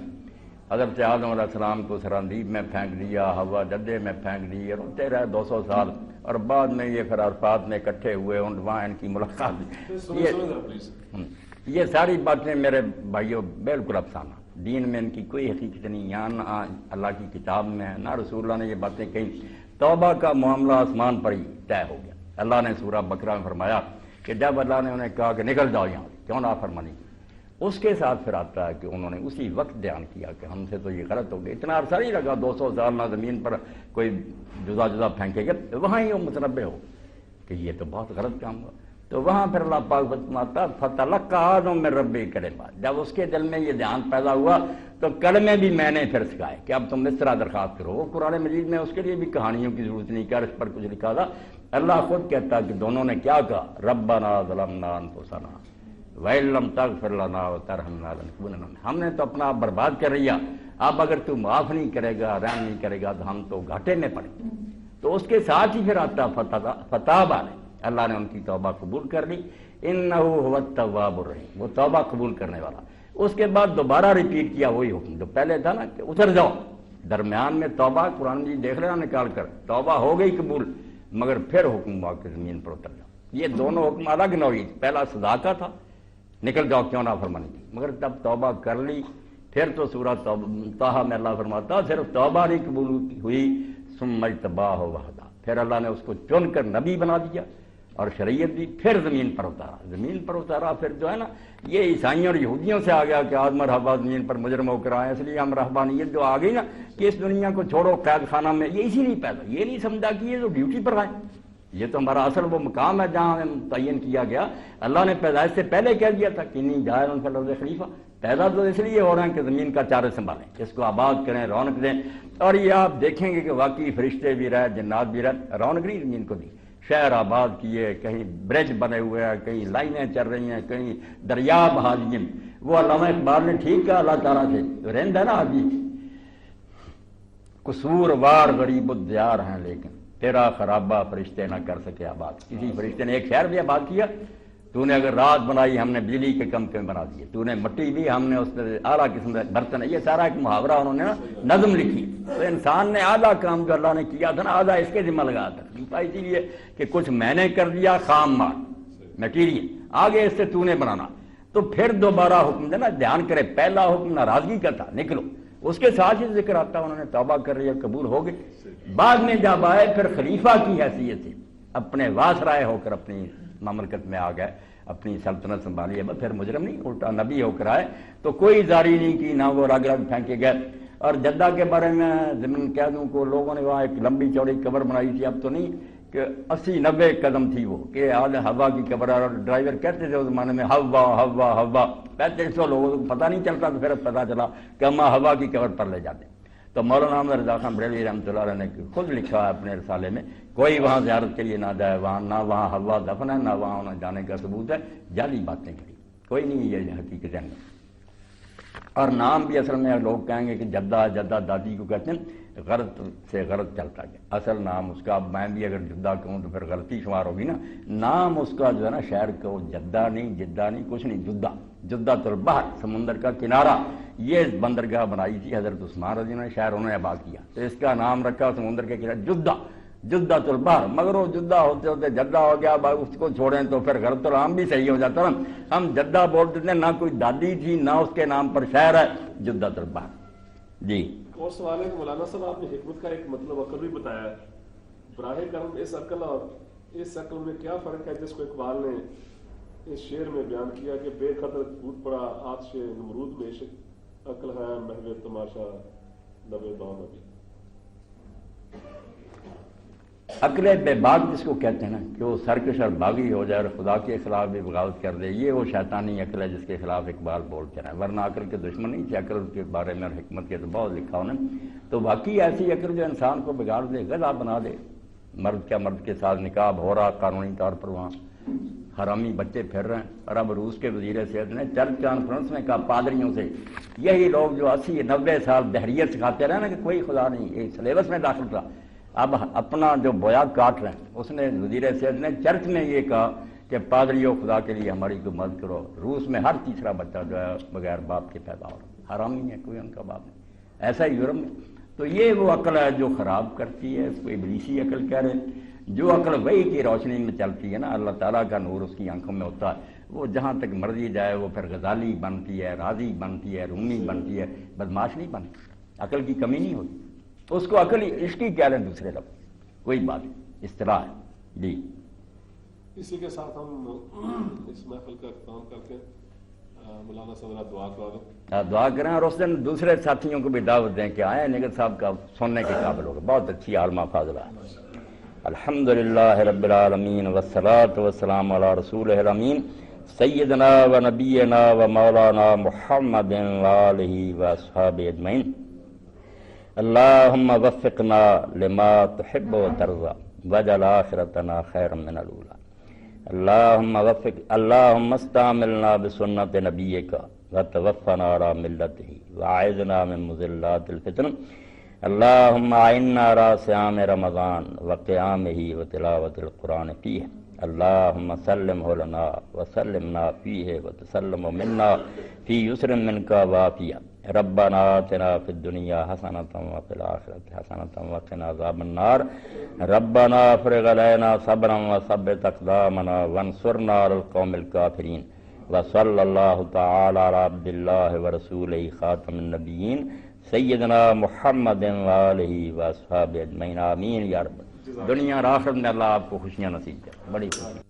S2: حضرت آدم علیہ السلام کو سراندیب میں پھینک دیا، ہوا جدے میں پھینک دی، روتے رہے 200 سال، اور بعد میں یہ پھر عرفات میں اکٹھے ہوئے، وہاں ان کی ملاقات۔ یہ ساری باتیں میرے بھائیوں بالکل افسانہ، دین میں ان کی کوئی حقیقت نہیں، یہاں نہ اللہ کی کتاب میں ہے نہ رسول اللہ نے یہ باتیں کہیں۔ توبہ کا معاملہ آسمان پر ہی طے ہو گیا۔ اللہ نے سورہ بقرہ میں فرمایا کہ جب اللہ نے انہیں کہا کہ نکل جاؤ یہاں، کیوں نافرمانی کی، اس کے ساتھ پھر آتا ہے کہ انہوں نے اسی وقت بیان کیا کہ ہم سے تو یہ غلط ہو گیا۔ اتنا عرصہ نہیں لگا، 200 سال نہ زمین پر کوئی جدا جدا پھینکے گا، وہاں ہی وہ متنبع ہو کہ یہ تو بہت غلط کام ہوا۔ تو وہاں پھر اللہ پاک فرماتا فتلقى آدم من ربہ کلمات، جب اس کے دل میں یہ دھیان پیدا ہوا تو کلمے بھی میں نے پھر سکھائے کہ اب تم اس طرح درخواست کرو۔ وہ قرآن مجید میں اس کے لیے بھی کہانیوں کی ضرورت نہیں، کیا اس پر کچھ لکھا تھا۔ اللہ خود کہتا کہ دونوں نے کیا کہا، ربنا ظلمنا انفسنا وَإِن لَّمْ تَغْفِرْ لَنَا وَتَرْحَمْنَا لَنَكُونَنَّ، ہم نے تو اپنا آپ برباد کر لیا، اب اگر تو معاف نہیں کرے گا، رحم نہیں کرے گا تو ہم تو گھاٹے میں پڑیں گے۔ تو اس کے ساتھ ہی پھر آتا فتاب علیہ، اللہ نے ان کی توبہ قبول کر لی، اِنَّهُ هُوَ التَّوَّابُ الرَّحِيمُ، وہ توبہ قبول کرنے والا۔ اس کے بعد دوبارہ ریپیٹ کیا وہی حکم جو پہلے تھا نا کہ اتر جاؤ، درمیان میں توبہ، قرآن جی دیکھ لینا نکال کر، توبہ ہو گئی قبول، مگر پھر حکم ہوا کہ زمین پر اتر جاؤ۔ یہ دونوں حکم الگ نوعی، پہلا صدا کا تھا، نکل جاؤ کیوں نافرمانی کی، مگر تب توبہ کر لی، پھر تو سورہ طٰہٰ میں اللہ فرماتا صرف توبہ نہیں قبول ہوئی، ثم اجتباہ وہدیٰ، پھر اللہ نے اس کو چن کر نبی بنا دیا اور شریعت دی، پھر زمین پر اتارا۔ پھر جو ہے نا یہ عیسائیوں اور یہودیوں سے آ گیا کہ آدم اور حوا زمین پر مجرم ہو کر آئے، اس لیے ہم رہبانیت جو آ گئی نا کہ اس دنیا کو چھوڑو قید خانہ میں، یہ اسی نہیں پیدا، یہ نہیں سمجھا کہ یہ تو ڈیوٹی پر آئے، یہ تو ہمارا اصل وہ مقام ہے جہاں ہمیں متعین کیا گیا۔ اللہ نے پیدائش سے پہلے کہہ دیا تھا کہ نہیں جائے ان فی الارض خلیفہ، پیدا تو اس لیے ہو رہے ہیں کہ زمین کا چارے سنبھالیں، اس کو آباد کریں، رونق دیں۔ اور یہ آپ دیکھیں گے کہ واقعی فرشتے بھی رہے، جنات بھی رہے، رونق نہیں زمین کو دی، شہر آباد کیے، کہیں برج بنے ہوئے ہیں، کہیں لائنیں چل رہی ہیں، کہیں دریا بہا دیے۔ وہ علامہ اقبال نے ٹھیک کہا اللہ تعالیٰ سے، رند ہے نا آدمی، قصور وار غریب الدیار ہیں لیکن تیرا خرابہ فرشتے نہ کر سکے آباد۔ کسی فرشتے نے ایک شہر بھی آباد کیا؟ تو نے اگر رات بنائی ہم نے بجلی کے کم بنا دیے، تو نے مٹی بھی ہم نے اس میں اعلیٰ قسم کے برتن، یہ سارا ایک محاورہ انہوں نے نظم لکھی۔ تو انسان نے آدھا کام جو اللہ نے کیا تھا نا آدھا اس کے ذمہ لگا تھا، اسی لیے کہ کچھ میں نے کر دیا خام مال میٹیریل، آگے اس سے تو نے بنانا۔ تو پھر دوبارہ حکم دینا، دھیان کرے، پہلا حکم ناراضگی کا تھا نکلو، اس کے ساتھ ہی ذکر آتا انہوں نے توبہ کر لیا، قبول ہو گئی۔ بعد میں جب آئے پھر خلیفہ کی حیثیت سے اپنے واسرائے ہو کر اپنی مملکت میں آ گئے، اپنی سلطنت سنبھالی، اب پھر مجرم نہیں، الٹا نبی ہو کر آئے، تو کوئی زاری نہیں کی، نہ وہ رگ رگ پھینکے گئے۔ اور جدہ کے بارے میں ضمن کہہ دوں کو لوگوں نے وہاں ایک لمبی چوڑی قبر بنائی تھی، اب تو نہیں، کہ 80-90 قدم تھی وہ، کہ آج ہوا کی قبر، اور ڈرائیور کہتے تھے اس زمانے میں ہوا ہوا ہوا، 3500 لوگوں کو پتہ نہیں چلتا، تو پھر پتہ چلا کہ ہم ہوا کی قبر پر لے جاتے۔ تو مولانا احمد رضا خان بریلوی رحمۃ اللہ علیہ نے خود لکھا ہے اپنے رسالے میں، کوئی وہاں زیارت کے لیے نہ جائے، وہاں نہ وہاں ہوا دفن ہے، نہ وہاں انہیں جانے کا ثبوت ہے، جعلی باتیں کری، کوئی نہیں یہ حقیقت ہے۔ اور نام بھی اصل میں لوگ کہیں گے کہ جدہ جدہ دادی کو کہتے ہیں، غلط سے غلط چلتا گیا، اصل نام اس کا، میں بھی اگر جدہ کہوں تو پھر غلطی شمار ہوگی نا، نام اس کا جو ہے نا شہر کو جدہ نہیں، جدہ نہیں، کچھ نہیں، جدہ، جدۃ البحر، سمندر کا کنارہ، یہ بندرگاہ بنائی تھی حضرت عثمان رضی اللہ عنہ، شہر انہوں نے آباد کیا، تو اس کا نام رکھا سمندر کے کنارے جدہ، جدۃ البحر، مگر وہ جدہ ہوتے ہوتے جدہ ہو گیا، اس کو چھوڑیں تو پھر غلط العام بھی صحیح ہو جاتا نا، ہم جدہ بولتے تھے، نہ کوئی دادی تھی نہ اس کے نام پر شہر ہے، جدۃ البحر۔ جی
S1: اور سوال ہے کہ مولانا صاحب آپ نے حکمت کا ایک مطلب عقل بھی بتایا ہے، براہ کرم اس عقل اور اس عقل میں کیا فرق ہے جس کو اقبال نے اس شعر میں بیان کیا کہ بے قدر ٹوٹ پڑا آتش نمرود میں عشق، عقل ہے محو تماشا لب دام ابھی۔
S2: عقل بے باک جس کو کہتے ہیں نا کہ وہ سرکش اور باغی ہو جائے اور خدا کے خلاف بھی بغاوت کر دے، یہ وہ شیطانی عقل ہے جس کے خلاف اقبال بولتے رہے، ورنہ عقل کے دشمن نہیں تھے، عقل کے بارے میں اور حکمت کے تو بہت لکھا انہوں نے۔ تو واقعی ایسی عقل جو انسان کو بگاڑ دے، غضب بنا دے، مرد کیا مرد کے ساتھ نکاح ہو رہا قانونی طور پر وہاں حرامی بچے پھر رہے ہیں۔ اور اب روس کے وزیر صحت نے چرچ کانفرنس میں کہا پادریوں سے، یہی لوگ جو 80-90 سال دہریت سکھاتے رہے نا کہ کوئی خدا نہیں، یہ سلیبس میں داخل تھا، اب اپنا جو بویا کاٹ رہے ہیں۔ اس نے وزیر صحت نے چرچ میں یہ کہا کہ پادریوں خدا کے لیے ہماری کوئی مدد کرو۔ روس میں ہر تیسرا بچہ جو ہے بغیر باپ کے پیدا ہو رہا، حرامی ہے، کوئی ان کا باپ نہیں۔ ایسا ہی یورپ میں۔ تو یہ وہ عقل ہے جو خراب کرتی ہے، اس کو ابلیسی عقل کہہ رہے ہیں۔ جو عقل وحی کی روشنی میں چلتی ہے نا، اللہ تعالیٰ کا نور اس کی آنکھوں میں ہوتا ہے، وہ جہاں تک مرضی جائے وہ پھر غزالی بنتی ہے، رازی بنتی ہے، رومی بنتی ہے، بدماش نہیں بنتی۔ عقل کی کمی نہیں ہوتی، اس کو عقل اس کی کہہ رہے ہیں دوسرے لفظ، کوئی بات نہیں، اصطلاح ہے جی۔
S1: اسی کے ساتھ ہم اس محفل کا اختتام کرتے ہیں۔ مولانا صدرہ دعا کرا دیں۔
S2: دعا کریں اور اس دن دوسرے ساتھیوں کو بھی دعوت دیں کہ آئیں، نگر صاحب کا سننے کے قابل ہوگا، بہت اچھی عالمہ فاضلہ ہے۔ الحمدللہ رب العالمین والصلاة والسلام علی رسولہ الامین سیدنا و نبینا و مولانا محمد وآلہ و اصحابہ اجمعین۔ اللہم وفقنا لما تحب و ترضى واجعل آخرتنا خیرا من الاولی۔ اللہم استعملنا بسنت نبیک وتوفنا علی ملتہ واعذنا من مضلات الفتن۔ اللہم اعنا علی صیام رمضان وقیامہ وتلاوت القرآن فیہ۔ اللہم سلمہ لنا وسلمنا فیہ وتسلم منا فی یسر منک وعافیہ۔ ربنا آتنا فی الدنیا حسنۃ وفی الآخرۃ حسنۃ وقنا عذاب النار۔ ربنا افرغ علینا صبرا وثبت اقدامنا وانصرنا علی القوم الکافرین۔ وصلی اللہ تعالی علی عبد اللہ ورسولہ خاتم النبیین سیدنا محمد وآلہ واصحابہ اجمعین، آمین یا رب۔ دنیا اور آخرت میں اللہ آپ کو خوشیاں نصیب کرے، بڑی خوشی۔